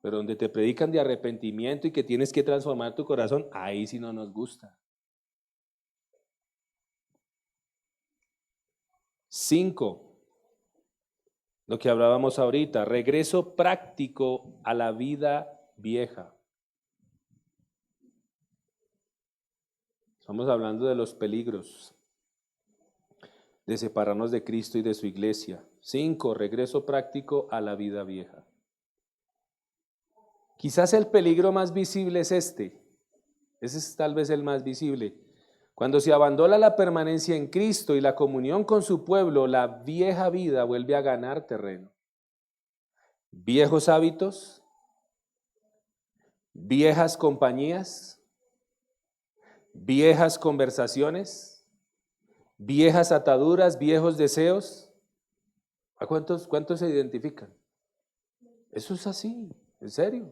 Pero donde te predican de arrepentimiento y que tienes que transformar tu corazón, ahí sí no nos gusta. 5, lo que hablábamos ahorita, regreso práctico a la vida vieja. Estamos hablando de los peligros de separarnos de Cristo y de su iglesia. 5, regreso práctico a la vida vieja. Quizás el peligro más visible es este. Ese es tal vez el más visible. Cuando se abandona la permanencia en Cristo y la comunión con su pueblo, la vieja vida vuelve a ganar terreno. Viejos hábitos, viejas compañías, viejas conversaciones, viejas ataduras, viejos deseos. ¿A cuántos se identifican? Eso es así, en serio.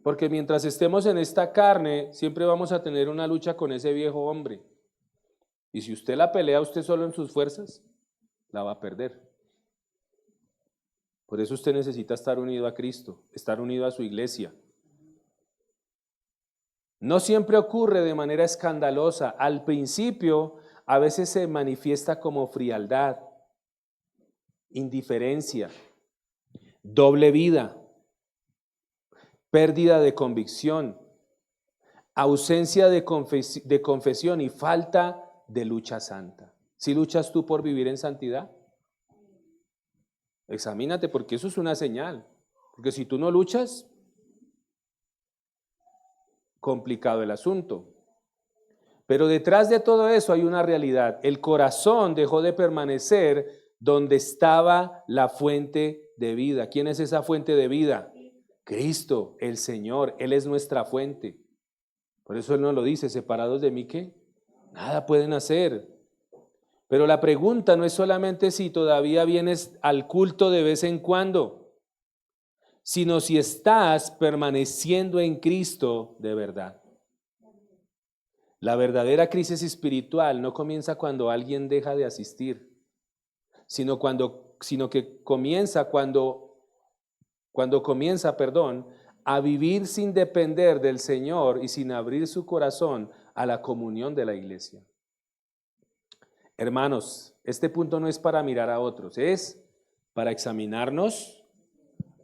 Porque mientras estemos en esta carne, siempre vamos a tener una lucha con ese viejo hombre. Y si usted la pelea usted solo en sus fuerzas, la va a perder. Por eso usted necesita estar unido a Cristo, estar unido a su iglesia. No siempre ocurre de manera escandalosa. Al principio, a veces se manifiesta como frialdad, indiferencia, doble vida, pérdida de convicción, ausencia de confesión y falta de lucha santa. ¿Sí luchas tú por vivir en santidad? Examínate, porque eso es una señal. Porque si tú no luchas, complicado el asunto. Pero detrás de todo eso hay una realidad. El corazón dejó de permanecer donde estaba la fuente de vida. ¿Quién es esa fuente de vida? Cristo, el Señor. Él es nuestra fuente. Por eso Él nos lo dice, separados de mí, ¿qué? Nada pueden hacer. Pero la pregunta no es solamente si todavía vienes al culto de vez en cuando, sino si estás permaneciendo en Cristo de verdad. La verdadera crisis espiritual no comienza cuando alguien deja de asistir, sino que comienza cuando comienza, a vivir sin depender del Señor y sin abrir su corazón a la comunión de la iglesia. Hermanos, este punto no es para mirar a otros, es para examinarnos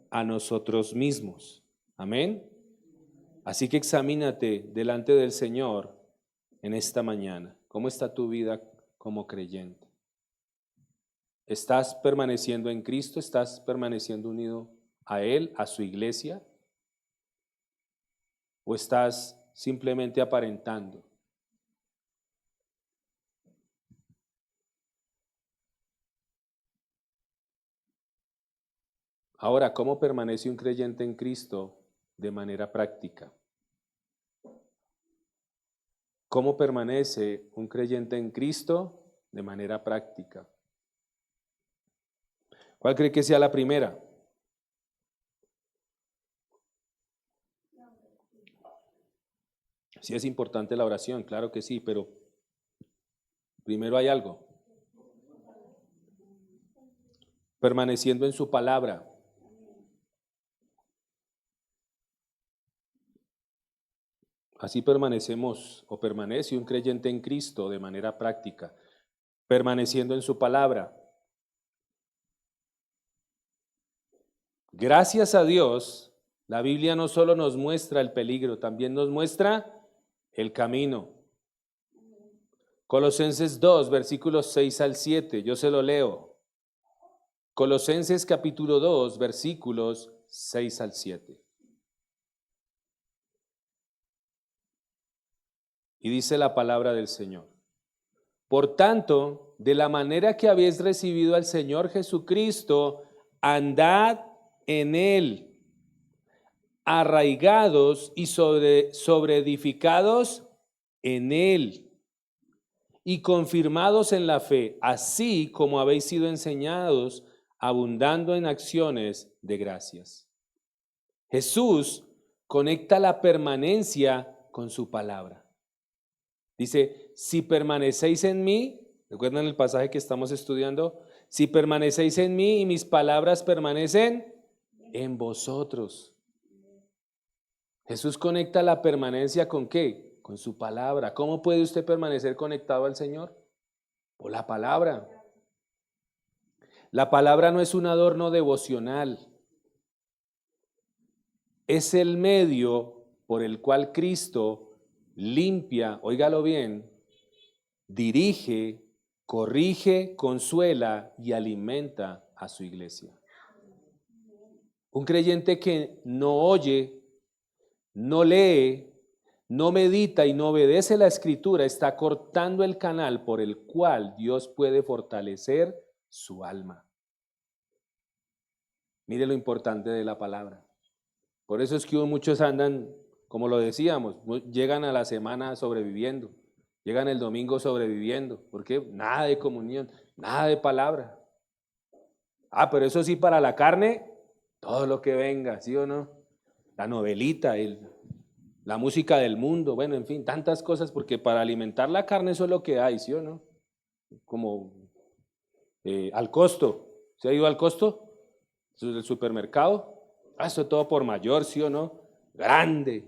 a nosotros mismos. Amén. Así que examínate delante del Señor en esta mañana. ¿Cómo está tu vida como creyente? ¿Estás permaneciendo en Cristo? ¿Estás permaneciendo unido a Él, a su iglesia? ¿O estás simplemente aparentando? Ahora, ¿cómo permanece un creyente en Cristo de manera práctica? ¿Cómo permanece un creyente en Cristo de manera práctica? ¿Cuál cree que sea la primera? Sí es importante la oración, claro que sí, pero primero hay algo. Permaneciendo en su palabra. Así permanecemos o permanece un creyente en Cristo de manera práctica, permaneciendo en su palabra. Gracias a Dios, la Biblia no solo nos muestra el peligro, también nos muestra el camino. Colosenses 2, versículos 6 al 7, yo se lo leo. Colosenses capítulo 2, versículos 6 al 7. Y dice la palabra del Señor. Por tanto, de la manera que habéis recibido al Señor Jesucristo, andad en Él, arraigados y sobreedificados en Él, y confirmados en la fe, así como habéis sido enseñados, abundando en acciones de gracias. Jesús conecta la permanencia con su palabra. Dice, si permanecéis en mí, ¿recuerdan el pasaje que estamos estudiando? Si permanecéis en mí y mis palabras permanecen en vosotros. Jesús conecta la permanencia ¿con qué? Con su palabra. ¿Cómo puede usted permanecer conectado al Señor? Por la palabra. La palabra no es un adorno devocional. Es el medio por el cual Cristo limpia, óigalo bien, dirige, corrige, consuela y alimenta a su iglesia. Un creyente que no oye, no lee, no medita y no obedece la Escritura está cortando el canal por el cual Dios puede fortalecer su alma. Mire lo importante de la palabra. Por eso es que muchos andan, como lo decíamos, llegan a la semana sobreviviendo, llegan el domingo sobreviviendo. ¿Por qué? Nada de comunión, nada de palabra. Pero eso sí, para la carne, todo lo que venga, ¿sí o no? La novelita, la música del mundo, bueno, en fin, tantas cosas, porque para alimentar la carne eso es lo que hay, ¿sí o no? Como al costo. ¿Se ha ido al costo? ¿Del supermercado? Eso todo por mayor, ¿sí o no? Grande.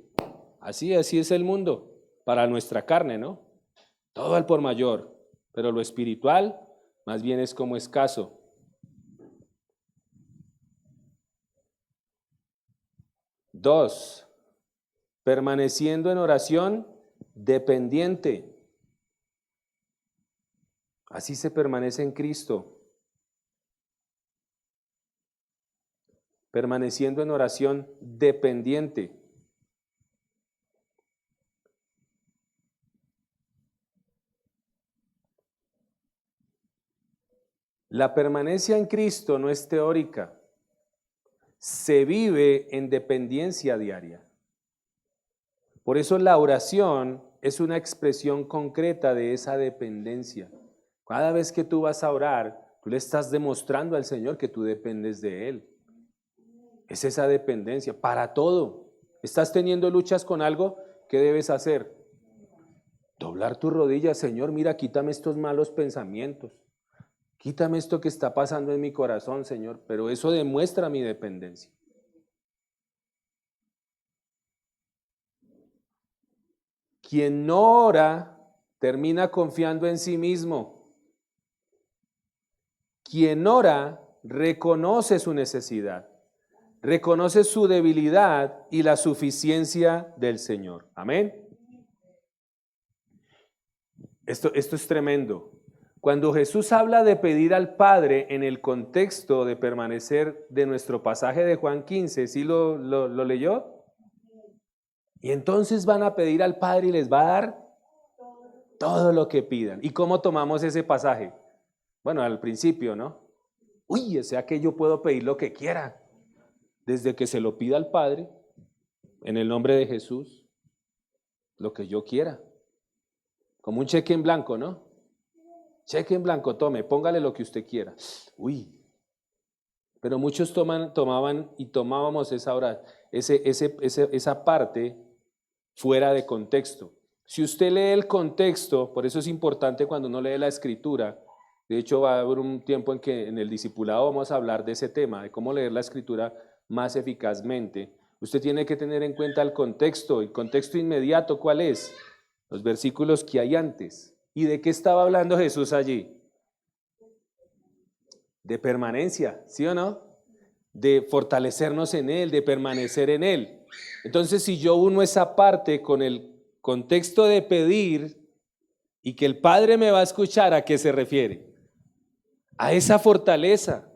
Así es el mundo para nuestra carne, ¿no? Todo al por mayor, pero lo espiritual más bien es como escaso. Dos, permaneciendo en oración dependiente. Así se permanece en Cristo. Permaneciendo en oración dependiente. La permanencia en Cristo no es teórica, se vive en dependencia diaria. Por eso la oración es una expresión concreta de esa dependencia. Cada vez que tú vas a orar, tú le estás demostrando al Señor que tú dependes de Él. Es esa dependencia para todo. ¿Estás teniendo luchas con algo? ¿Qué debes hacer? Doblar tus rodillas, Señor, mira, quítame estos malos pensamientos. Quítame esto que está pasando en mi corazón, Señor, pero eso demuestra mi dependencia. Quien no ora termina confiando en sí mismo. Quien ora reconoce su necesidad, reconoce su debilidad y la suficiencia del Señor. Amén. Esto es tremendo. Cuando Jesús habla de pedir al Padre en el contexto de permanecer de nuestro pasaje de Juan 15, ¿sí lo leyó? Y entonces van a pedir al Padre y les va a dar todo lo que pidan. ¿Y cómo tomamos ese pasaje? Bueno, al principio, ¿no? Uy, o sea que yo puedo pedir lo que quiera, desde que se lo pida al Padre, en el nombre de Jesús, lo que yo quiera. Como un cheque en blanco, ¿no? Cheque en blanco, tome, póngale lo que usted quiera. Uy, pero muchos tomaban y tomábamos esa parte fuera de contexto. Si usted lee el contexto, por eso es importante cuando uno lee la escritura, de hecho va a haber un tiempo en que en el discipulado vamos a hablar de ese tema, de cómo leer la escritura más eficazmente. Usted tiene que tener en cuenta el contexto inmediato, ¿cuál es? Los versículos que hay antes. ¿Y de qué estaba hablando Jesús allí? De permanencia, ¿sí o no? De fortalecernos en Él, de permanecer en Él. Entonces, si yo uno esa parte con el contexto de pedir y que el Padre me va a escuchar, ¿a qué se refiere? A esa fortaleza,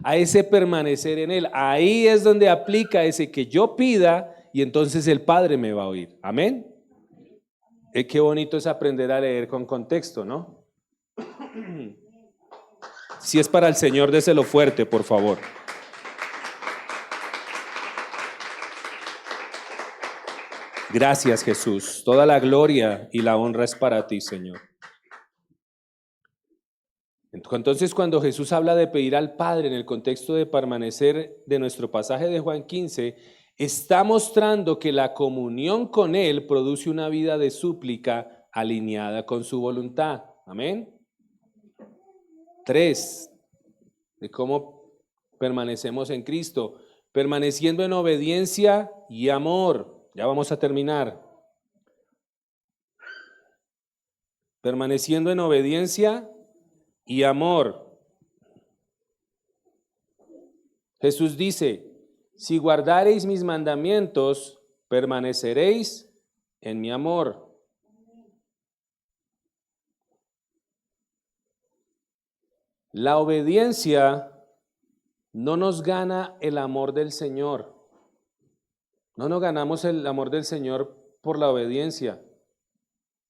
a ese permanecer en Él. Ahí es donde aplica ese que yo pida y entonces el Padre me va a oír. Amén. Qué bonito es aprender a leer con contexto, ¿no? Si es para el Señor, déselo fuerte, por favor. Gracias, Jesús. Toda la gloria y la honra es para ti, Señor. Entonces, cuando Jesús habla de pedir al Padre en el contexto de permanecer de nuestro pasaje de Juan 15, está mostrando que la comunión con Él produce una vida de súplica alineada con su voluntad. Amén. 3, de cómo permanecemos en Cristo, permaneciendo en obediencia y amor. Ya vamos a terminar. Permaneciendo en obediencia y amor. Jesús dice, si guardareis mis mandamientos, permaneceréis en mi amor. La obediencia no nos gana el amor del Señor. No nos ganamos el amor del Señor por la obediencia.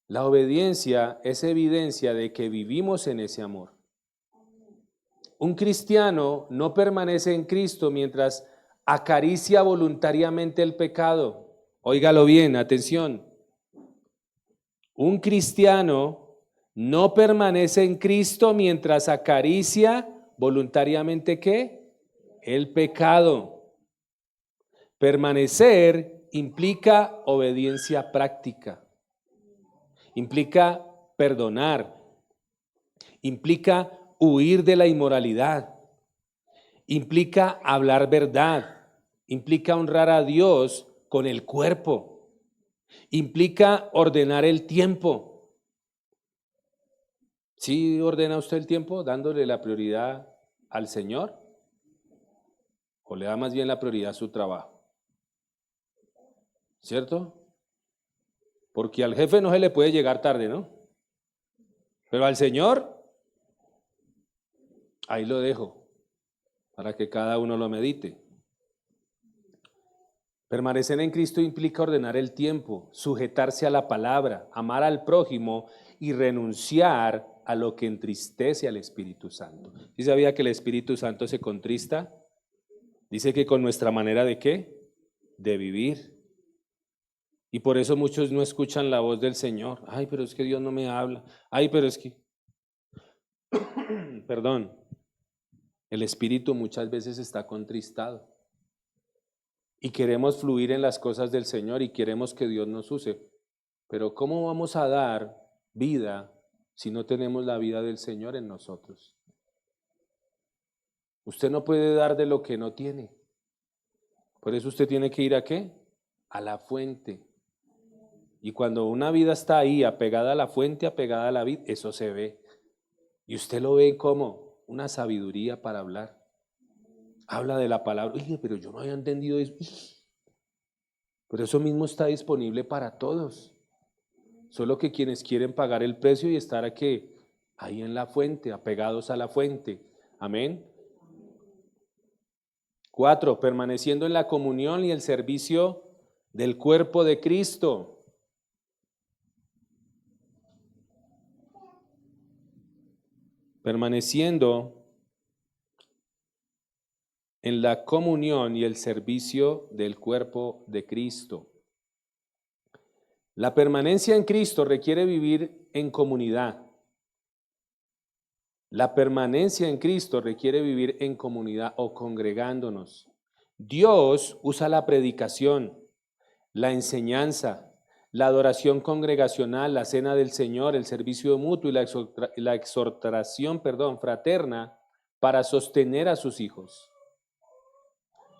La obediencia es evidencia de que vivimos en ese amor. Un cristiano no permanece en Cristo mientras acaricia voluntariamente el pecado. Óigalo bien, atención. Un cristiano no permanece en Cristo mientras acaricia voluntariamente ¿qué? El pecado. Permanecer implica obediencia práctica, implica perdonar, implica huir de la inmoralidad, implica hablar verdad, implica honrar a Dios con el cuerpo, implica ordenar el tiempo. ¿Sí ordena usted el tiempo dándole la prioridad al Señor? ¿O le da más bien la prioridad a su trabajo? ¿Cierto? Porque al jefe no se le puede llegar tarde, ¿no? Pero al Señor, ahí lo dejo, para que cada uno lo medite. Permanecer en Cristo implica ordenar el tiempo, sujetarse a la palabra, amar al prójimo y renunciar a lo que entristece al Espíritu Santo. ¿Sí sabía que el Espíritu Santo se contrista? Dice que con nuestra manera de ¿qué? De vivir. Y por eso muchos no escuchan la voz del Señor. Ay, pero es que Dios no me habla. Ay, pero es que... Perdón. El Espíritu muchas veces está contristado. Y queremos fluir en las cosas del Señor y queremos que Dios nos use. Pero ¿cómo vamos a dar vida si no tenemos la vida del Señor en nosotros? Usted no puede dar de lo que no tiene. Por eso usted tiene que ir ¿a qué? A la fuente. Y cuando una vida está ahí, apegada a la fuente, apegada a la vid, eso se ve. Y usted lo ve como una sabiduría para hablar. Habla de la palabra. Oye, pero yo no había entendido eso. Pero eso mismo está disponible para todos. Solo que quienes quieren pagar el precio y estar aquí ahí en la fuente, apegados a la fuente. Amén. 4, permaneciendo en la comunión y el servicio del cuerpo de Cristo. Permaneciendo en la comunión y el servicio del cuerpo de Cristo. La permanencia en Cristo requiere vivir en comunidad. La permanencia en Cristo requiere vivir en comunidad o congregándonos. Dios usa la predicación, la enseñanza, la adoración congregacional, la cena del Señor, el servicio mutuo y la exhortación, fraterna para sostener a sus hijos.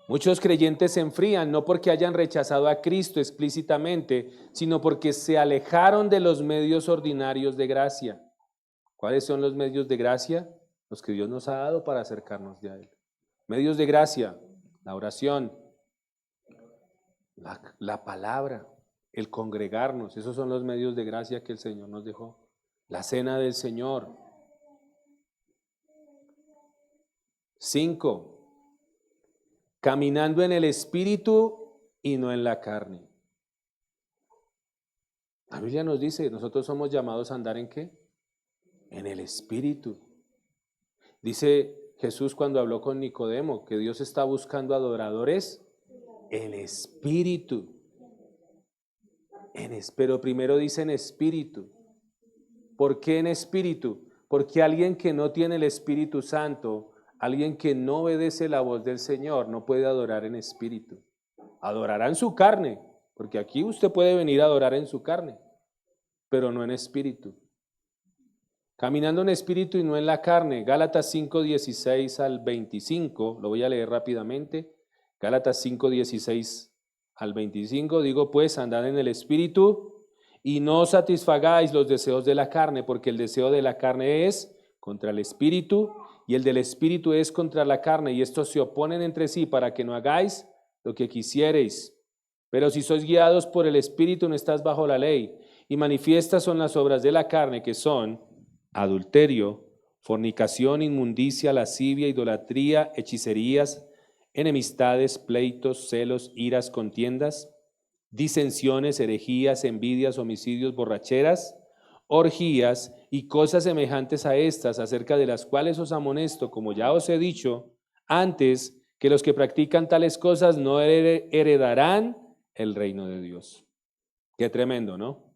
Muchos creyentes se enfrían no porque hayan rechazado a Cristo explícitamente, sino porque se alejaron de los medios ordinarios de gracia. ¿Cuáles son los medios de gracia? Los que Dios nos ha dado para acercarnos de a Él. Medios de gracia, la oración, la palabra, el congregarnos. Esos son los medios de gracia que el Señor nos dejó. La cena del Señor. 5. Caminando en el Espíritu y no en la carne. La Biblia nos dice, nosotros somos llamados a andar ¿en qué? En el Espíritu. Dice Jesús cuando habló con Nicodemo que Dios está buscando adoradores en espíritu. Pero primero dice en espíritu. ¿Por qué en espíritu? Porque alguien que no tiene el Espíritu Santo, alguien que no obedece la voz del Señor, no puede adorar en espíritu. Adorará en su carne, porque aquí usted puede venir a adorar en su carne, pero no en espíritu. Caminando en espíritu y no en la carne. Gálatas 5:16 al 25, lo voy a leer rápidamente. Gálatas 5:16 al 25, digo pues, andad en el espíritu y no satisfagáis los deseos de la carne, porque el deseo de la carne es contra el espíritu y el del espíritu es contra la carne, y estos se oponen entre sí para que no hagáis lo que quisiereis. Pero si sois guiados por el espíritu, no estás bajo la ley. Y manifiestas son las obras de la carne, que son adulterio, fornicación, inmundicia, lascivia, idolatría, hechicerías, enemistades, pleitos, celos, iras, contiendas, disensiones, herejías, envidias, homicidios, borracheras, orgías y cosas semejantes a estas, acerca de las cuales os amonesto, como ya os he dicho antes, que los que practican tales cosas no heredarán el reino de Dios. Qué tremendo, ¿no?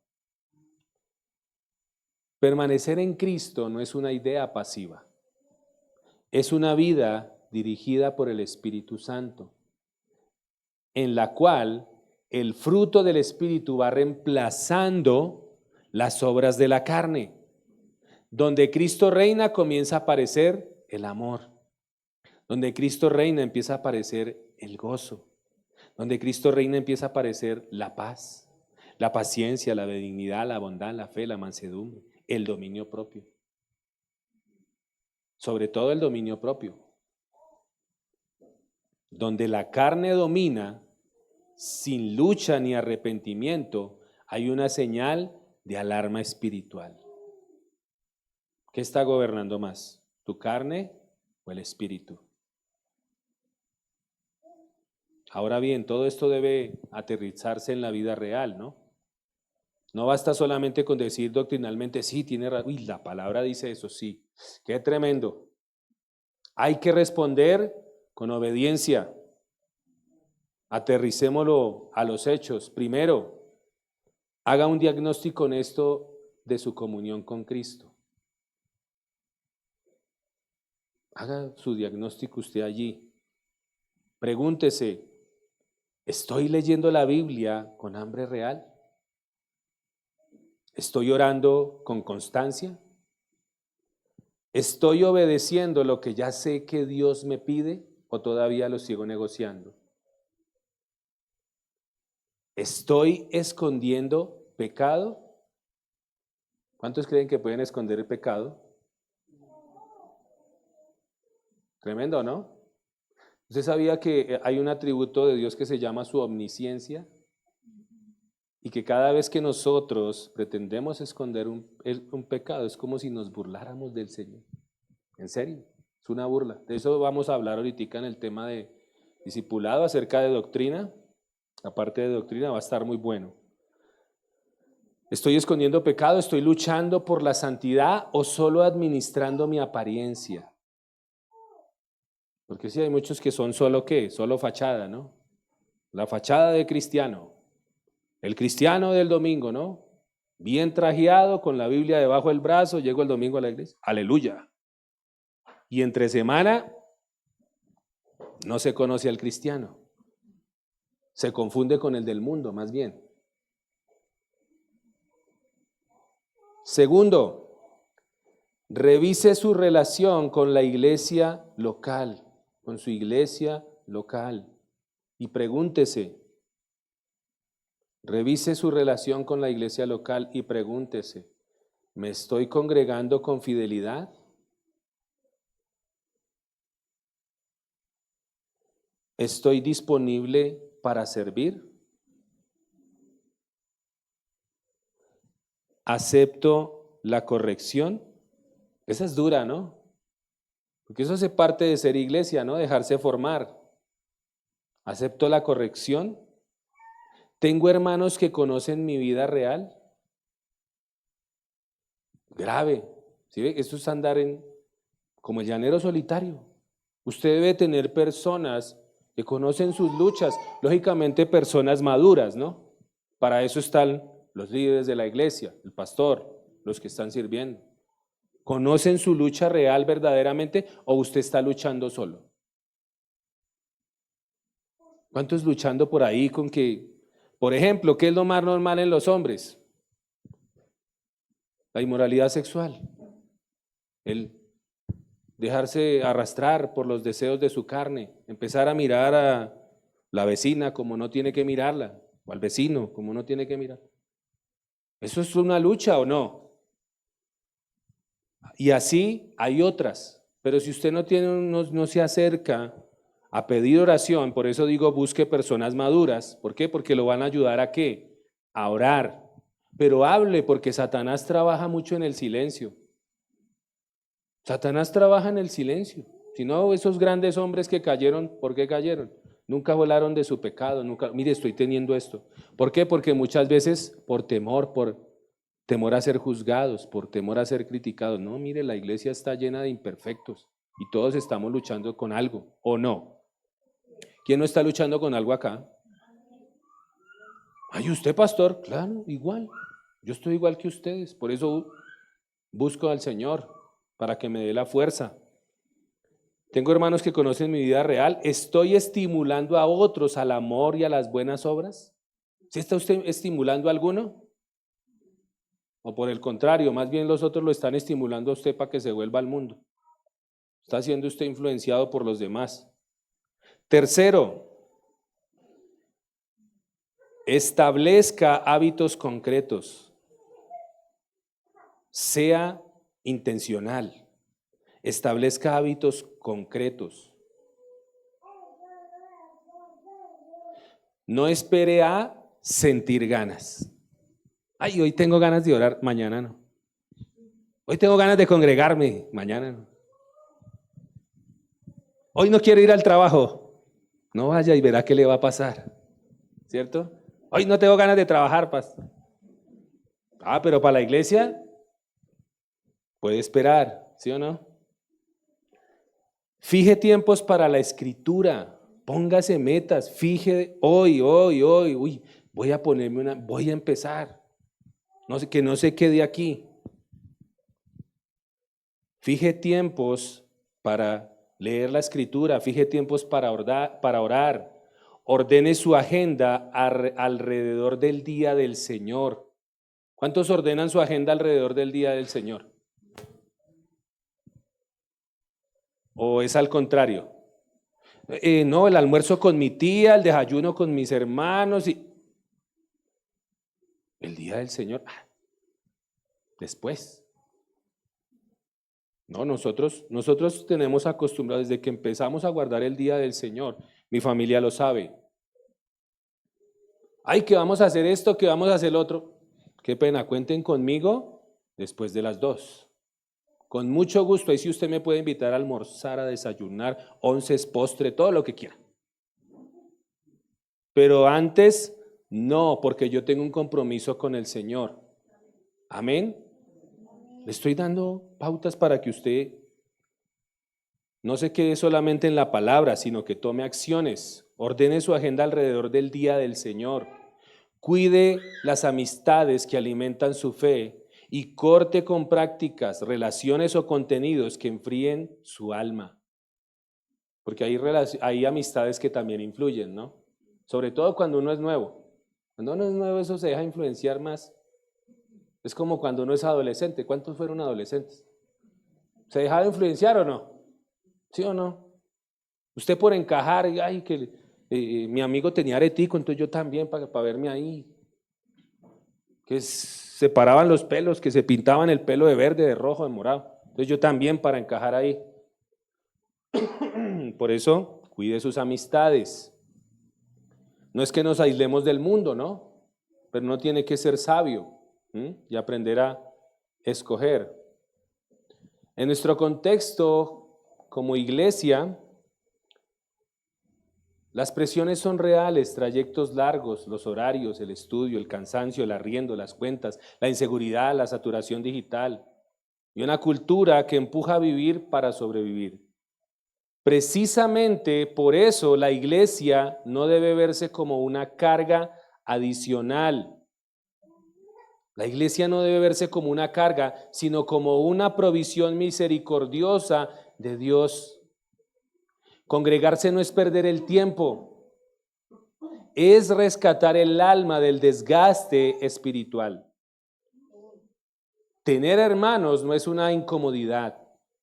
Permanecer en Cristo no es una idea pasiva, es una vida dirigida por el Espíritu Santo, en la cual el fruto del Espíritu va reemplazando las obras de la carne. Donde Cristo reina comienza a aparecer el amor. Donde Cristo reina empieza a aparecer el gozo. Donde Cristo reina empieza a aparecer la paz, la paciencia, la benignidad, la bondad, la fe, la mansedumbre, el dominio propio. Sobre todo el dominio propio. Donde la carne domina, sin lucha ni arrepentimiento, hay una señal de alarma espiritual. ¿Qué está gobernando más? ¿Tu carne o el espíritu? Ahora bien, todo esto debe aterrizarse en la vida real, ¿no? No basta solamente con decir doctrinalmente, sí, tiene razón, uy, la palabra dice eso, sí, qué tremendo. Hay que responder con obediencia. Aterricémoslo a los hechos. Primero, haga un diagnóstico honesto de su comunión con Cristo. Haga su diagnóstico usted allí. Pregúntese, ¿estoy leyendo la Biblia con hambre real? ¿Estoy orando con constancia? ¿Estoy obedeciendo lo que ya sé que Dios me pide o todavía lo sigo negociando? ¿Estoy escondiendo pecado? ¿Cuántos creen que pueden esconder el pecado? Tremendo, ¿no? ¿Usted sabía que hay un atributo de Dios que se llama su omnisciencia? Y que cada vez que nosotros pretendemos esconder un pecado, es como si nos burláramos del Señor. En serio, es una burla. De eso vamos a hablar ahorita en el tema de discipulado, acerca de doctrina. La parte de doctrina va a estar muy bueno. ¿Estoy escondiendo pecado? ¿Estoy luchando por la santidad o solo administrando mi apariencia? Porque sí hay muchos que son solo ¿qué? Solo fachada, ¿no? La fachada de cristiano. El cristiano del domingo, ¿no? Bien trajeado, con la Biblia debajo del brazo, llego el domingo a la iglesia. Aleluya. Y entre semana no se conoce al cristiano. Se confunde con el del mundo, más bien. Segundo, revise su relación con la iglesia local, con su iglesia local. Y pregúntese, revise su relación con la iglesia local y pregúntese, ¿me estoy congregando con fidelidad? ¿Estoy disponible para servir? ¿Acepto la corrección? Esa es dura, ¿no? Porque eso hace parte de ser iglesia, ¿no? Dejarse formar. ¿Acepto la corrección? ¿Tengo hermanos que conocen mi vida real? Grave. ¿Sí ve? Esto es andar como el llanero solitario. Usted debe tener personas que conocen sus luchas, lógicamente personas maduras, ¿no? Para eso están los líderes de la iglesia, el pastor, los que están sirviendo. ¿Conocen su lucha real verdaderamente o usted está luchando solo? ¿Cuántos luchando por ahí con que, por ejemplo, qué es lo más normal en los hombres? La inmoralidad sexual, el dejarse arrastrar por los deseos de su carne, empezar a mirar a la vecina como no tiene que mirarla, o al vecino como no tiene que mirar. ¿Eso es una lucha o no? Y así hay otras, pero si usted no se acerca a pedir oración, por eso digo busque personas maduras. ¿Por qué? Porque lo van a ayudar a ¿qué? A orar. Pero hable, porque Satanás trabaja mucho en el silencio. Satanás trabaja en el silencio. Si no, esos grandes hombres que cayeron, ¿por qué cayeron? Nunca volaron de su pecado, nunca, mire, estoy teniendo esto. ¿Por qué? Porque muchas veces por temor a ser juzgados, por temor a ser criticados. No, mire, la iglesia está llena de imperfectos y todos estamos luchando con algo, ¿o no? ¿Quién no está luchando con algo acá? Ay, ¿usted, pastor? Claro, igual. Yo estoy igual que ustedes, por eso busco al Señor, para que me dé la fuerza. Tengo hermanos que conocen mi vida real. ¿Estoy estimulando a otros al amor y a las buenas obras? ¿Sí está usted estimulando a alguno? ¿O por el contrario, más bien los otros lo están estimulando a usted para que se vuelva al mundo? ¿Está siendo usted influenciado por los demás? Tercero, establezca hábitos concretos. Sea intencional. Establezca hábitos concretos. No espere a sentir ganas. Ay, hoy tengo ganas de orar, mañana no. Hoy tengo ganas de congregarme, mañana no. Hoy no quiero ir al trabajo. No vaya y verá qué le va a pasar. ¿Cierto? Hoy no tengo ganas de trabajar, pastor. Ah, pero para la iglesia puede esperar, ¿sí o no? Fije tiempos para la escritura. Póngase metas. Fije hoy, uy, voy a empezar. No sé, que no se quede aquí. Fije tiempos para leer la escritura, fije tiempos para orar. Ordene su agenda alrededor del día del Señor. ¿Cuántos ordenan su agenda alrededor del día del Señor? ¿O es al contrario? No, el almuerzo con mi tía, el desayuno con mis hermanos y el día del Señor, después. No, nosotros tenemos acostumbrado desde que empezamos a guardar el día del Señor. Mi familia lo sabe. Ay, que vamos a hacer esto, que vamos a hacer lo otro. Qué pena, cuenten conmigo después de las 2. Con mucho gusto, ahí sí usted me puede invitar a almorzar, a desayunar, onces, postre, todo lo que quiera. Pero antes, no, porque yo tengo un compromiso con el Señor. Amén. Le estoy dando pautas para que usted no se quede solamente en la palabra, sino que tome acciones. Ordene su agenda alrededor del día del Señor. Cuide las amistades que alimentan su fe y corte con prácticas, relaciones o contenidos que enfríen su alma. Porque hay amistades que también influyen, ¿no? Sobre todo cuando uno es nuevo. Cuando uno es nuevo, eso se deja influenciar más. Es como cuando uno es adolescente. ¿Cuántos fueron adolescentes? ¿Se dejaron influenciar o no? ¿Sí o no? Usted por encajar, ay, que mi amigo tenía aretico, entonces yo también para verme ahí. Que se paraban los pelos, que se pintaban el pelo de verde, de rojo, de morado. Entonces yo también para encajar ahí. Por eso, cuide sus amistades. No es que nos aislemos del mundo, ¿no? Pero no tiene que ser sabio y aprender a escoger. En nuestro contexto como iglesia, las presiones son reales, trayectos largos, los horarios, el estudio, el cansancio, el arriendo, las cuentas, la inseguridad, la saturación digital y una cultura que empuja a vivir para sobrevivir. Precisamente por eso la iglesia no debe verse como una carga adicional. La iglesia no debe verse como una carga, sino como una provisión misericordiosa de Dios. Congregarse no es perder el tiempo, es rescatar el alma del desgaste espiritual. Tener hermanos no es una incomodidad,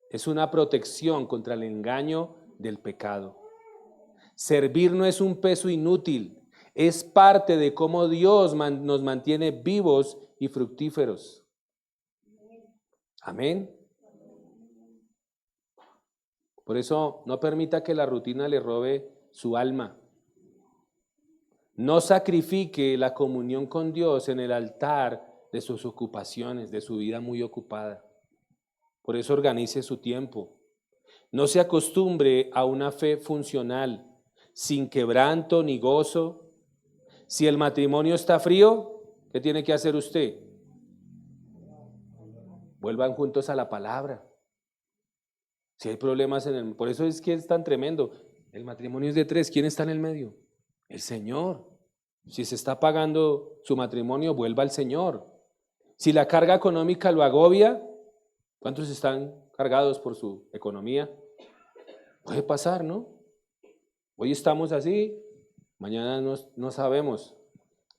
es una protección contra el engaño del pecado. Servir no es un peso inútil, es parte de cómo Dios nos mantiene vivos y fructíferos. Amén. Por eso no permita que la rutina le robe su alma. No sacrifique la comunión con Dios en el altar de sus ocupaciones, de su vida muy ocupada. Por eso organice su tiempo. No se acostumbre a una fe funcional, sin quebranto ni gozo. Si el matrimonio está frío, ¿qué tiene que hacer usted? Vuelvan juntos a la palabra. Si hay problemas por eso es que es tan tremendo. El matrimonio es de 3, ¿quién está en el medio? El Señor. Si se está pagando su matrimonio, vuelva al Señor. Si la carga económica lo agobia, ¿cuántos están cargados por su economía? Puede pasar, ¿no? Hoy estamos así, mañana no sabemos.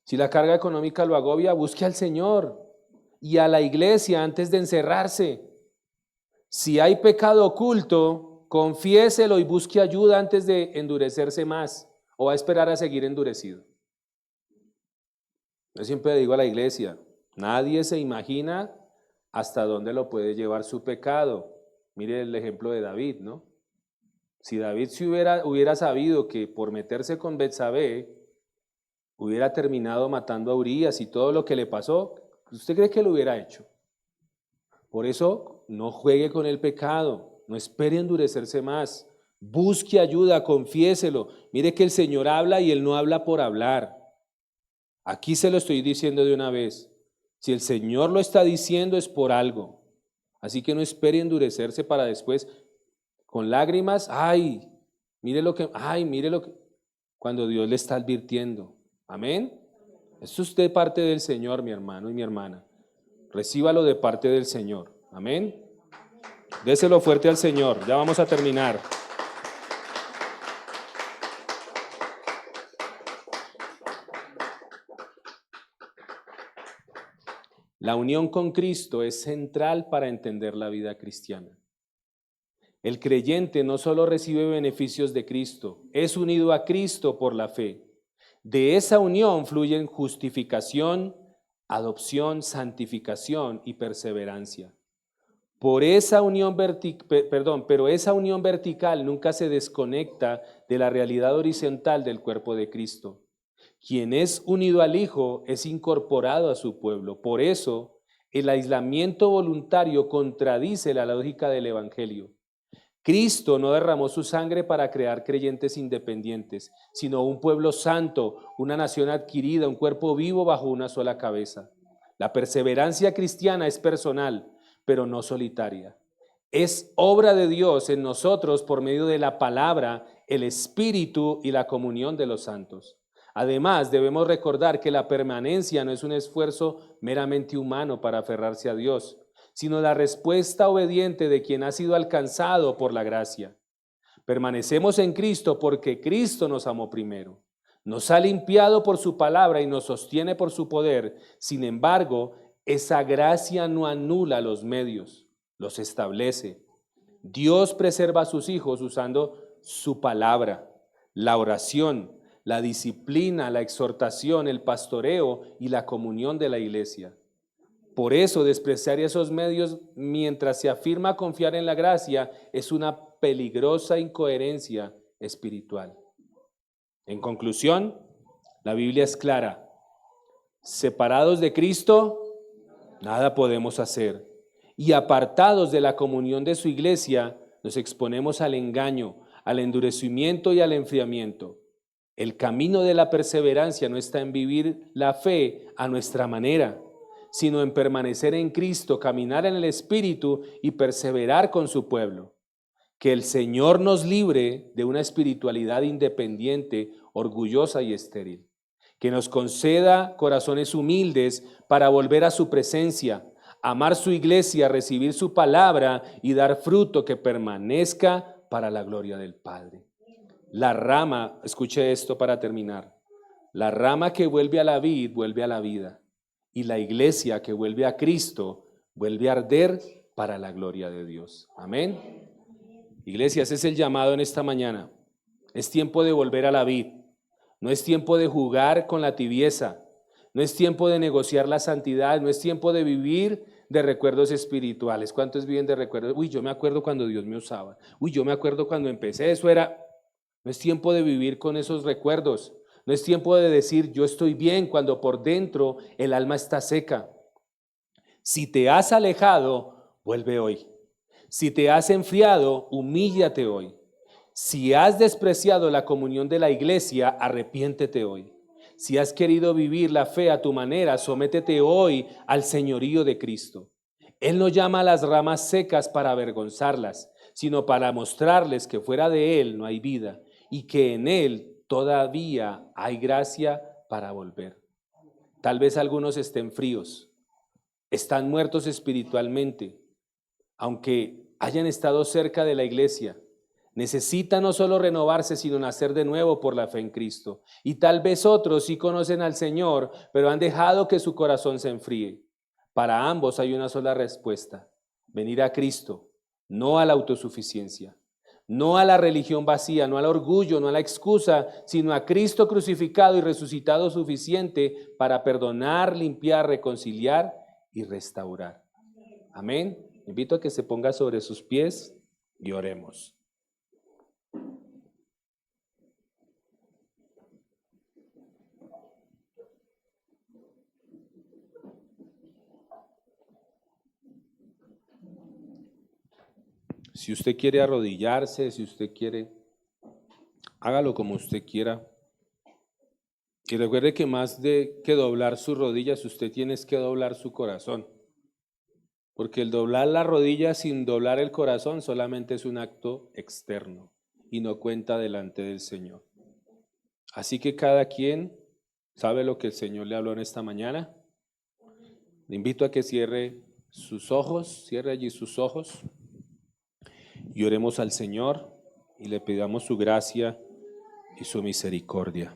Si la carga económica lo agobia, busque al Señor y a la iglesia antes de encerrarse. Si hay pecado oculto, confiéselo y busque ayuda antes de endurecerse más o va a esperar a seguir endurecido. Yo siempre digo a la iglesia, nadie se imagina hasta dónde lo puede llevar su pecado. Mire el ejemplo de David, ¿no? Si David hubiera sabido que por meterse con Betsabé hubiera terminado matando a Urías y todo lo que le pasó, ¿usted cree que lo hubiera hecho? Por eso no juegue con el pecado, no espere endurecerse más, busque ayuda, confiéselo. Mire que el Señor habla y Él no habla por hablar. Aquí se lo estoy diciendo de una vez. Si el Señor lo está diciendo es por algo. Así que no espere endurecerse para después, con lágrimas, mire lo que, cuando Dios le está advirtiendo. Amén. Es usted parte del Señor, mi hermano y mi hermana. Recíbalo de parte del Señor. Amén. Déselo fuerte al Señor. Ya vamos a terminar. La unión con Cristo es central para entender la vida cristiana. El creyente no solo recibe beneficios de Cristo, es unido a Cristo por la fe. De esa unión fluyen justificación, adopción, santificación y perseverancia. Pero esa unión vertical nunca se desconecta de la realidad horizontal del cuerpo de Cristo. Quien es unido al Hijo es incorporado a su pueblo. Por eso, el aislamiento voluntario contradice la lógica del Evangelio. Cristo no derramó su sangre para crear creyentes independientes, sino un pueblo santo, una nación adquirida, un cuerpo vivo bajo una sola cabeza. La perseverancia cristiana es personal, pero no solitaria. Es obra de Dios en nosotros por medio de la palabra, el Espíritu y la comunión de los santos. Además, debemos recordar que la permanencia no es un esfuerzo meramente humano para aferrarse a Dios, sino la respuesta obediente de quien ha sido alcanzado por la gracia. Permanecemos en Cristo porque Cristo nos amó primero. Nos ha limpiado por su palabra y nos sostiene por su poder. Sin embargo, esa gracia no anula los medios, los establece. Dios preserva a sus hijos usando su palabra, la oración, la disciplina, la exhortación, el pastoreo y la comunión de la iglesia. Por eso, despreciar esos medios mientras se afirma confiar en la gracia es una peligrosa incoherencia espiritual. En conclusión, la Biblia es clara. Separados de Cristo, nada podemos hacer. Y apartados de la comunión de su iglesia, nos exponemos al engaño, al endurecimiento y al enfriamiento. El camino de la perseverancia no está en vivir la fe a nuestra manera, sino en permanecer en Cristo, caminar en el Espíritu y perseverar con su pueblo. Que el Señor nos libre de una espiritualidad independiente, orgullosa y estéril. Que nos conceda corazones humildes para volver a su presencia, amar su iglesia, recibir su palabra y dar fruto que permanezca para la gloria del Padre. La rama, escuche esto para terminar, la rama que vuelve a la vid vuelve a la vida. Y la iglesia que vuelve a Cristo vuelve a arder para la gloria de Dios. Amén. Iglesia, ese es el llamado en esta mañana. Es tiempo de volver a la vid. No es tiempo de jugar con la tibieza. No es tiempo de negociar la santidad. No es tiempo de vivir de recuerdos espirituales. ¿Cuántos viven de recuerdos? Uy, yo me acuerdo cuando Dios me usaba. Uy, yo me acuerdo cuando empecé. Eso era. No es tiempo de vivir con esos recuerdos. No es tiempo de decir yo estoy bien cuando por dentro el alma está seca. Si te has alejado, vuelve hoy. Si te has enfriado, humíllate hoy. Si has despreciado la comunión de la iglesia, arrepiéntete hoy. Si has querido vivir la fe a tu manera, sométete hoy al señorío de Cristo. Él no llama a las ramas secas para avergonzarlas, sino para mostrarles que fuera de Él no hay vida y que en Él todavía hay gracia para volver. Tal vez algunos estén fríos, están muertos espiritualmente, aunque hayan estado cerca de la iglesia. Necesitan no solo renovarse, sino nacer de nuevo por la fe en Cristo. Y tal vez otros sí conocen al Señor, pero han dejado que su corazón se enfríe. Para ambos hay una sola respuesta: venir a Cristo, no a la autosuficiencia. No a la religión vacía, no al orgullo, no a la excusa, sino a Cristo crucificado y resucitado suficiente para perdonar, limpiar, reconciliar y restaurar. Amén. Invito a que se ponga sobre sus pies y oremos. Si usted quiere arrodillarse, si usted quiere, hágalo como usted quiera. Y recuerde que más de que doblar sus rodillas, usted tiene que doblar su corazón. Porque el doblar la rodilla sin doblar el corazón solamente es un acto externo y no cuenta delante del Señor. Así que cada quien sabe lo que el Señor le habló en esta mañana. Le invito a que cierre sus ojos, cierre allí sus ojos y oremos al Señor y le pidamos su gracia y su misericordia.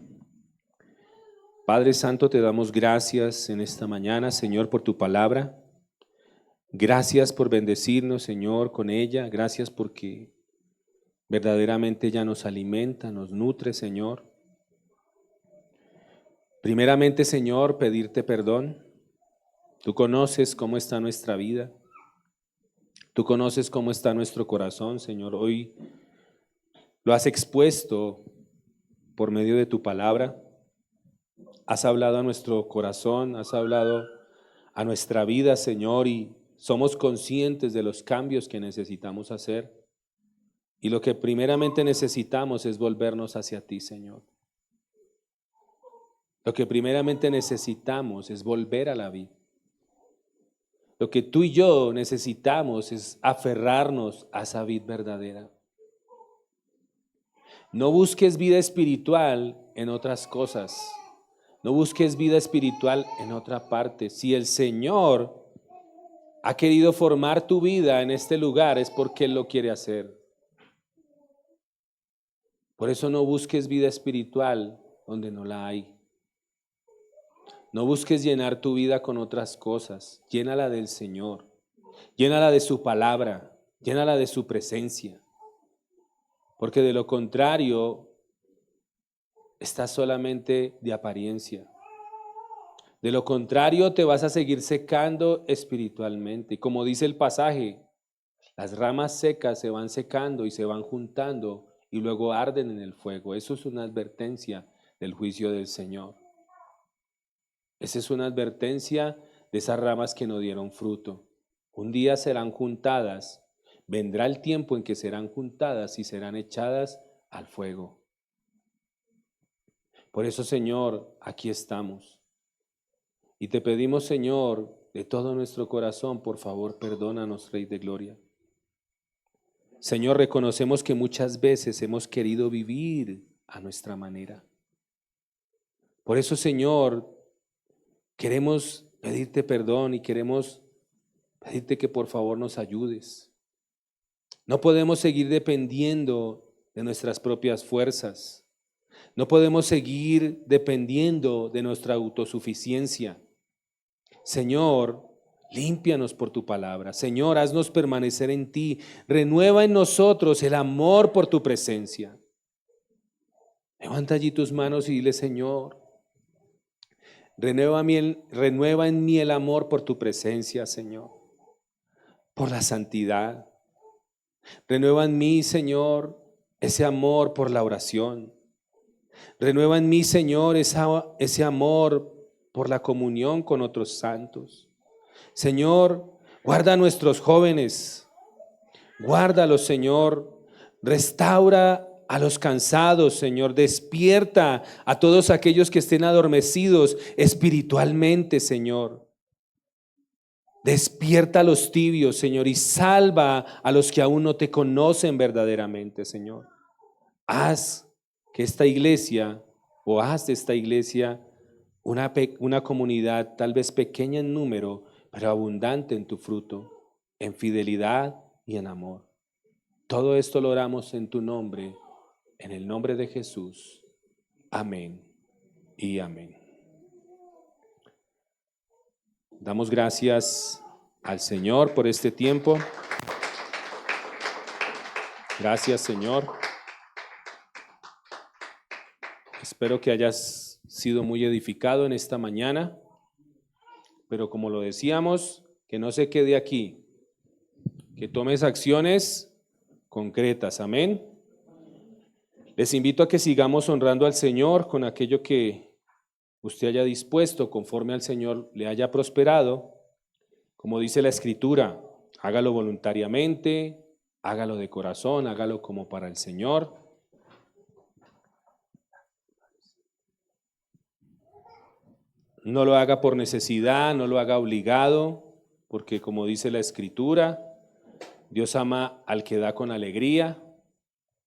Padre Santo, te damos gracias en esta mañana, Señor, por tu palabra. Gracias por bendecirnos, Señor, con ella. Gracias porque verdaderamente ella nos alimenta, nos nutre, Señor. Primeramente, Señor, pedirte perdón. Tú conoces cómo está nuestra vida. Tú conoces cómo está nuestro corazón, Señor. Hoy lo has expuesto por medio de tu palabra. has hablado a nuestro corazón, has hablado a nuestra vida, Señor, y somos conscientes de los cambios que necesitamos hacer. Y lo que primeramente necesitamos es volvernos hacia ti, Señor. Lo que primeramente necesitamos es volver a la vida. Lo que tú y yo necesitamos es aferrarnos a esa vid verdadera. No busques vida espiritual en otras cosas. No busques vida espiritual en otra parte. Si el Señor ha querido formar tu vida en este lugar, es porque Él lo quiere hacer. Por eso no busques vida espiritual donde no la hay. No busques llenar tu vida con otras cosas. Llénala del Señor. Llénala de su palabra. Llénala de su presencia. Porque de lo contrario, estás solamente de apariencia. De lo contrario, te vas a seguir secando espiritualmente. Y como dice el pasaje, las ramas secas se van secando y se van juntando y luego arden en el fuego. Eso es una advertencia del juicio del Señor. Esa es una advertencia de esas ramas que no dieron fruto. Un día serán juntadas. Vendrá el tiempo en que serán juntadas y serán echadas al fuego. Por eso, Señor, aquí estamos. Y te pedimos, Señor, de todo nuestro corazón, por favor, perdónanos, Rey de Gloria. Señor, reconocemos que muchas veces hemos querido vivir a nuestra manera. Por eso, Señor, queremos pedirte perdón y queremos pedirte que por favor nos ayudes. No podemos seguir dependiendo de nuestras propias fuerzas. No podemos seguir dependiendo de nuestra autosuficiencia. Señor, límpianos por tu palabra. Señor, haznos permanecer en ti. Renueva en nosotros el amor por tu presencia. Levanta allí tus manos y dile, Señor, renueva en mí el amor por tu presencia, Señor, por la santidad. Renueva en mí, Señor, ese amor por la oración. Renueva en mí, Señor, ese amor por la comunión con otros santos. Señor, guarda a nuestros jóvenes. Guárdalos, Señor. Restaura a los cansados, Señor. Despierta a todos aquellos que estén adormecidos espiritualmente, Señor. Despierta a los tibios, Señor, y salva a los que aún no te conocen verdaderamente, Señor. Haz que esta iglesia, o haz de esta iglesia una comunidad tal vez pequeña en número, pero abundante en tu fruto, en fidelidad y en amor. Todo esto lo oramos en tu nombre, en el nombre de Jesús. Amén y amén. Damos gracias al Señor por este tiempo. Gracias, Señor. Espero que hayas sido muy edificado en esta mañana, pero como lo decíamos, que no se quede aquí, que tomes acciones concretas. Amén. Les invito a que sigamos honrando al Señor con aquello que usted haya dispuesto, conforme al Señor le haya prosperado. Como dice la Escritura, hágalo voluntariamente, hágalo de corazón, hágalo como para el Señor. No lo haga por necesidad, no lo haga obligado, porque como dice la Escritura, Dios ama al que da con alegría,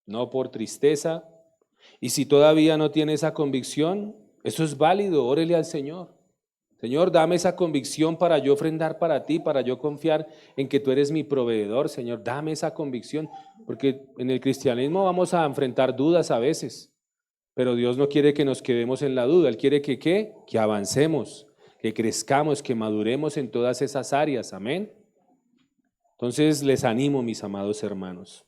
no por tristeza. Y si todavía no tiene esa convicción, eso es válido, órele al Señor. Señor, dame esa convicción para yo ofrendar para ti, para yo confiar en que tú eres mi proveedor. Señor, dame esa convicción, porque en el cristianismo vamos a enfrentar dudas a veces, pero Dios no quiere que nos quedemos en la duda. Él quiere que avancemos, que crezcamos, que maduremos en todas esas áreas. Amén. Entonces les animo, mis amados hermanos.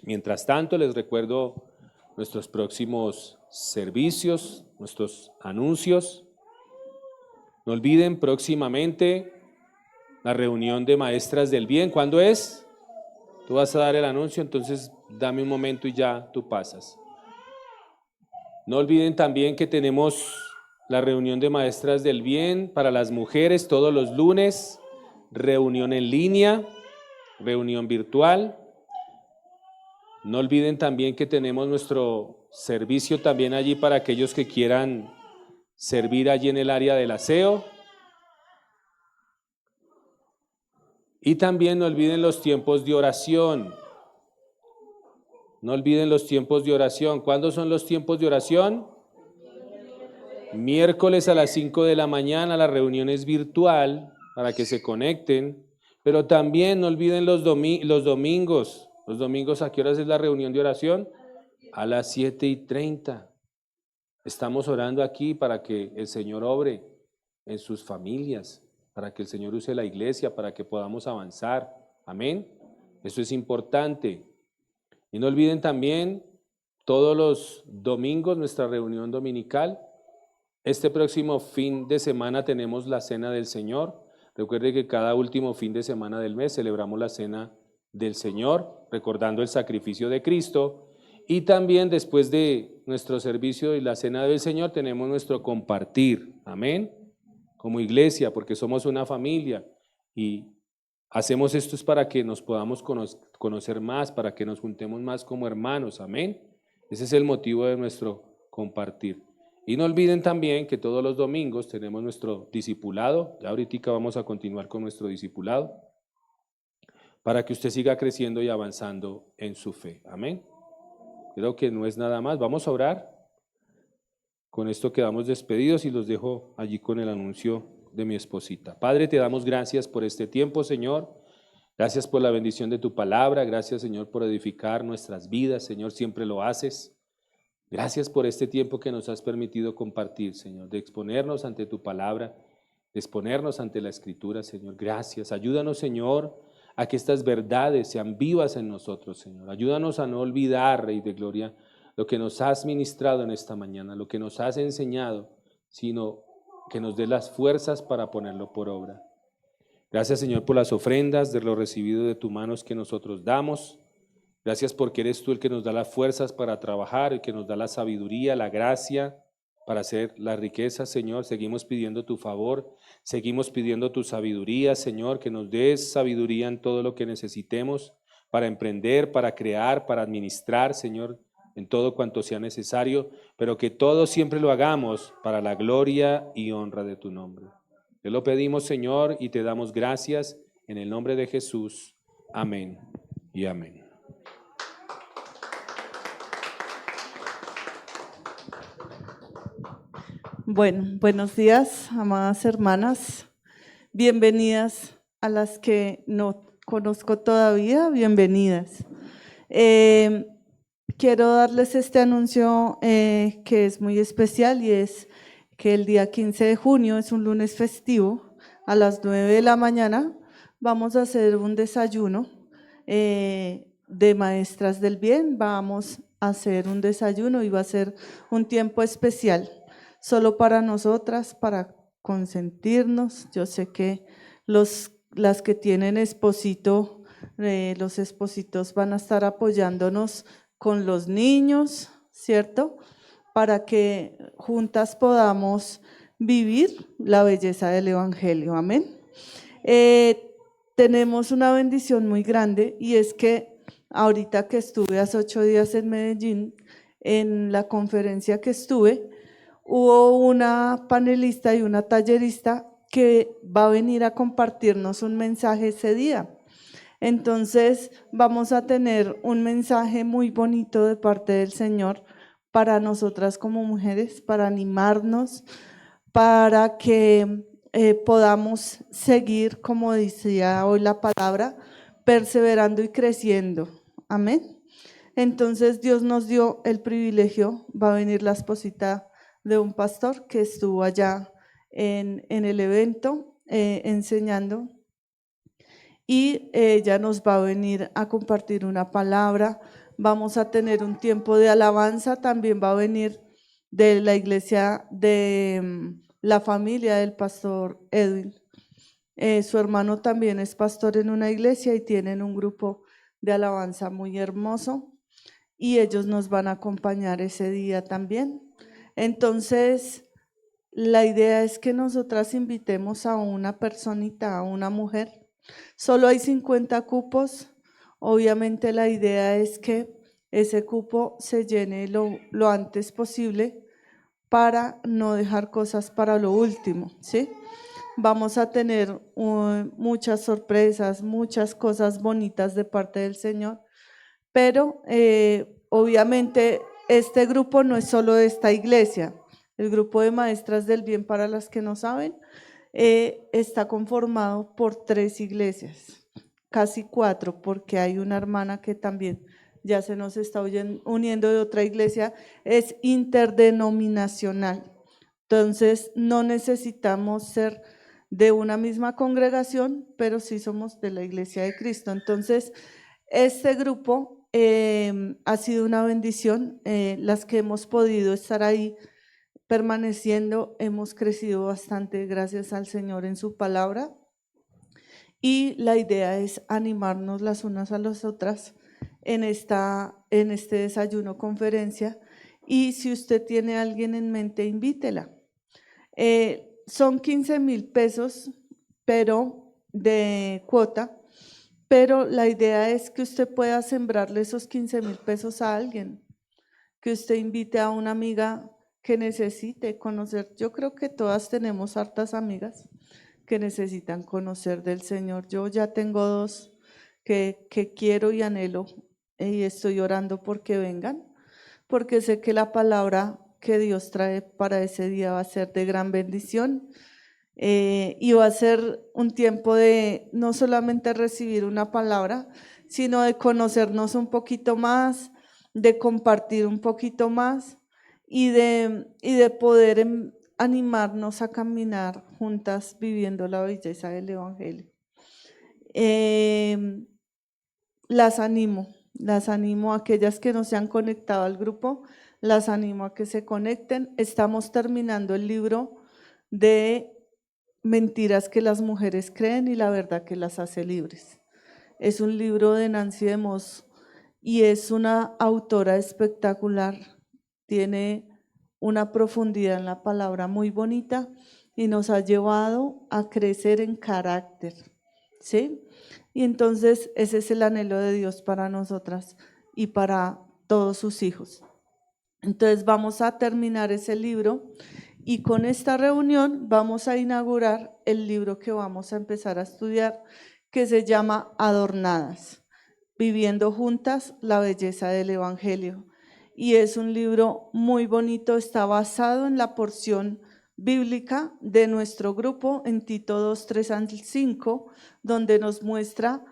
Mientras tanto, les recuerdo nuestros próximos servicios, nuestros anuncios. No olviden próximamente la reunión de maestras del bien. ¿Cuándo es? Tú vas a dar el anuncio, entonces dame un momento y ya tú pasas. No olviden también que tenemos la reunión de maestras del bien para las mujeres todos los lunes, reunión en línea, reunión virtual. No olviden también que tenemos nuestro servicio también allí para aquellos que quieran servir allí en el área del aseo. Y también no olviden los tiempos de oración. No olviden los tiempos de oración. ¿Cuándo son los tiempos de oración? Miércoles a las 5 de la mañana, la reunión es virtual para que se conecten. Pero también no olviden los domingos. Los domingos, ¿a qué horas es la reunión de oración? A las 7:30. Estamos orando aquí para que el Señor obre en sus familias, para que el Señor use la iglesia, para que podamos avanzar. Amén. Eso es importante. Y no olviden también todos los domingos nuestra reunión dominical. Este próximo fin de semana tenemos la Cena del Señor. Recuerde que cada último fin de semana del mes celebramos la Cena del Señor, recordando el sacrificio de Cristo. Y también después de nuestro servicio y la Cena del Señor tenemos nuestro compartir. Amén. Como iglesia, porque somos una familia y hacemos esto es para que nos podamos conocer más, para que nos juntemos más como hermanos. Amén. Ese es el motivo de nuestro compartir. Y no olviden también que todos los domingos tenemos nuestro discipulado. Ya ahorita vamos a continuar con nuestro discipulado para que usted siga creciendo y avanzando en su fe. Amén. Creo que no es nada más. Vamos a orar. Con esto quedamos despedidos y los dejo allí con el anuncio de mi esposita. Padre, te damos gracias por este tiempo, Señor. Gracias por la bendición de tu palabra. Gracias, Señor, por edificar nuestras vidas. Señor, siempre lo haces. Gracias por este tiempo que nos has permitido compartir, Señor, de exponernos ante tu palabra, de exponernos ante la Escritura, Señor. Gracias. Ayúdanos, Señor, a que estas verdades sean vivas en nosotros, Señor. Ayúdanos a no olvidar, Rey de Gloria, lo que nos has ministrado en esta mañana, lo que nos has enseñado, sino que nos dé las fuerzas para ponerlo por obra. Gracias, Señor, por las ofrendas de lo recibido de tus manos que nosotros damos. Gracias porque eres tú el que nos da las fuerzas para trabajar, el que nos da la sabiduría, la gracia para hacer las riquezas, Señor. Seguimos pidiendo tu favor, seguimos pidiendo tu sabiduría, Señor, que nos des sabiduría en todo lo que necesitemos para emprender, para crear, para administrar, Señor, en todo cuanto sea necesario, pero que todo siempre lo hagamos para la gloria y honra de tu nombre. Te lo pedimos, Señor, y te damos gracias en el nombre de Jesús. Amén y amén. Bueno, buenos días, amadas hermanas. Bienvenidas a las que no conozco todavía, bienvenidas. Quiero darles este anuncio que es muy especial y es que el día 15 de junio es un lunes festivo, a las 9 de la mañana vamos a hacer un desayuno de maestras del bien. Vamos a hacer un desayuno y va a ser un tiempo especial, solo para nosotras, para consentirnos. Yo sé que las que tienen esposito, los espositos van a estar apoyándonos con los niños, ¿cierto? Para que juntas podamos vivir la belleza del Evangelio. Amén. Tenemos una bendición muy grande y es que ahorita que estuve hace 8 días en Medellín, en la conferencia que estuve, hubo una panelista y una tallerista que va a venir a compartirnos un mensaje ese día. Entonces vamos a tener un mensaje muy bonito de parte del Señor para nosotras como mujeres, para animarnos, para que podamos seguir, como decía hoy la palabra, perseverando y creciendo. Amén. Entonces Dios nos dio el privilegio, va a venir la esposita de un pastor que estuvo allá en el evento enseñando, y ella nos va a venir a compartir una palabra. Vamos a tener un tiempo de alabanza, también va a venir de la iglesia de la familia del pastor Edwin. Su hermano también es pastor en una iglesia y tienen un grupo de alabanza muy hermoso y ellos nos van a acompañar ese día también. Entonces, La idea es que nosotras invitemos a una personita, a una mujer. Solo hay 50 cupos. Obviamente la idea es que ese cupo se llene lo antes posible para no dejar cosas para lo último, ¿sí? Vamos a tener muchas sorpresas, muchas cosas bonitas de parte del Señor, pero obviamente este grupo no es solo de esta iglesia. El grupo de Maestras del Bien, para las que no saben, está conformado por 3 iglesias, casi 4, porque hay una hermana que también ya se nos está uniendo de otra iglesia, es interdenominacional. Entonces, no necesitamos ser de una misma congregación, pero sí somos de la Iglesia de Cristo. Entonces, este grupo ha sido una bendición. Las que hemos podido estar ahí permaneciendo, hemos crecido bastante gracias al Señor en su palabra. Y la idea es animarnos las unas a las otras en este desayuno conferencia. Y si usted tiene a alguien en mente, invítela. Son 15,000 pesos, pero de cuota, pero la idea es que usted pueda sembrarle esos 15,000 pesos a alguien, que usted invite a una amiga que necesite conocer. Yo creo que todas tenemos hartas amigas que necesitan conocer del Señor. Yo ya tengo 2 que quiero y anhelo y estoy orando porque vengan, porque sé que la palabra que Dios trae para ese día va a ser de gran bendición y va a ser un tiempo de no solamente recibir una palabra, sino de conocernos un poquito más, de compartir un poquito más y de poder animarnos a caminar juntas viviendo la belleza del Evangelio. Las animo a aquellas que no se han conectado al grupo, las animo a que se conecten. Estamos terminando el libro de Mentiras que las mujeres creen y la verdad que las hace libres. Es un libro de Nancy DeMoss y es una autora espectacular. Tiene una profundidad en la palabra muy bonita y nos ha llevado a crecer en carácter, ¿sí? Y entonces ese es el anhelo de Dios para nosotras y para todos sus hijos. Entonces vamos a terminar ese libro y con esta reunión vamos a inaugurar el libro que vamos a empezar a estudiar, que se llama Adornadas, viviendo juntas la belleza del Evangelio. Y es un libro muy bonito, está basado en la porción bíblica de nuestro grupo en Tito 2, 3 al 5, donde nos muestra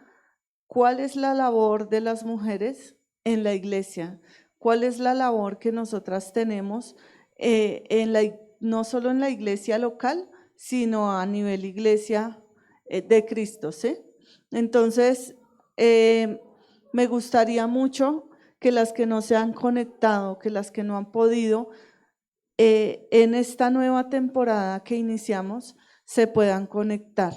cuál es la labor de las mujeres en la iglesia, cuál es la labor que nosotras tenemos no solo en la iglesia local, sino a nivel iglesia de Cristo, ¿sí? Entonces, me gustaría mucho que las que no se han conectado, que las que no han podido, en esta nueva temporada que iniciamos, se puedan conectar,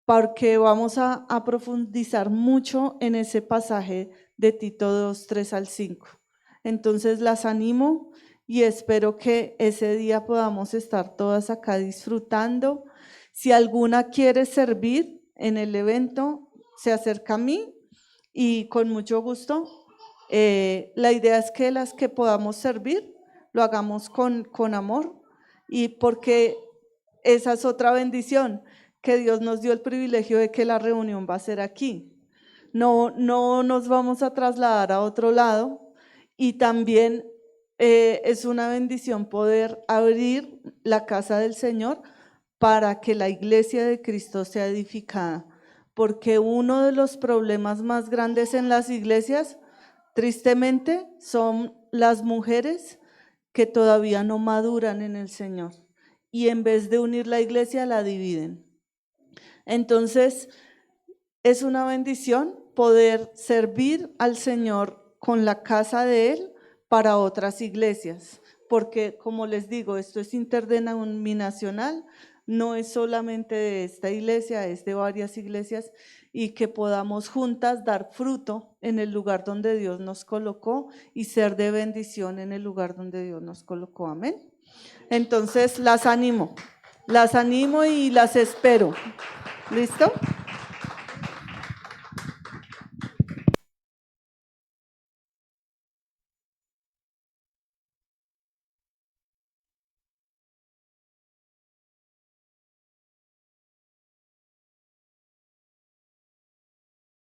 porque vamos a profundizar mucho en ese pasaje de Tito 2, 3 al 5. Entonces las animo y espero que ese día podamos estar todas acá disfrutando. Si alguna quiere servir en el evento, se acerca a mí y con mucho gusto. La idea es que las que podamos servir, lo hagamos con amor y porque esa es otra bendición, que Dios nos dio el privilegio de que la reunión va a ser aquí. No nos vamos a trasladar a otro lado y también es una bendición poder abrir la casa del Señor para que la iglesia de Cristo sea edificada, porque uno de los problemas más grandes en las iglesias, tristemente, son las mujeres que todavía no maduran en el Señor y en vez de unir la iglesia la dividen. Entonces, es una bendición poder servir al Señor con la casa de Él para otras iglesias, porque como les digo, esto es interdenominacional, no es solamente de esta iglesia, es de varias iglesias y que podamos juntas dar fruto en el lugar donde Dios nos colocó y ser de bendición en el lugar donde Dios nos colocó. Amén. Entonces las animo y las espero. ¿Listo?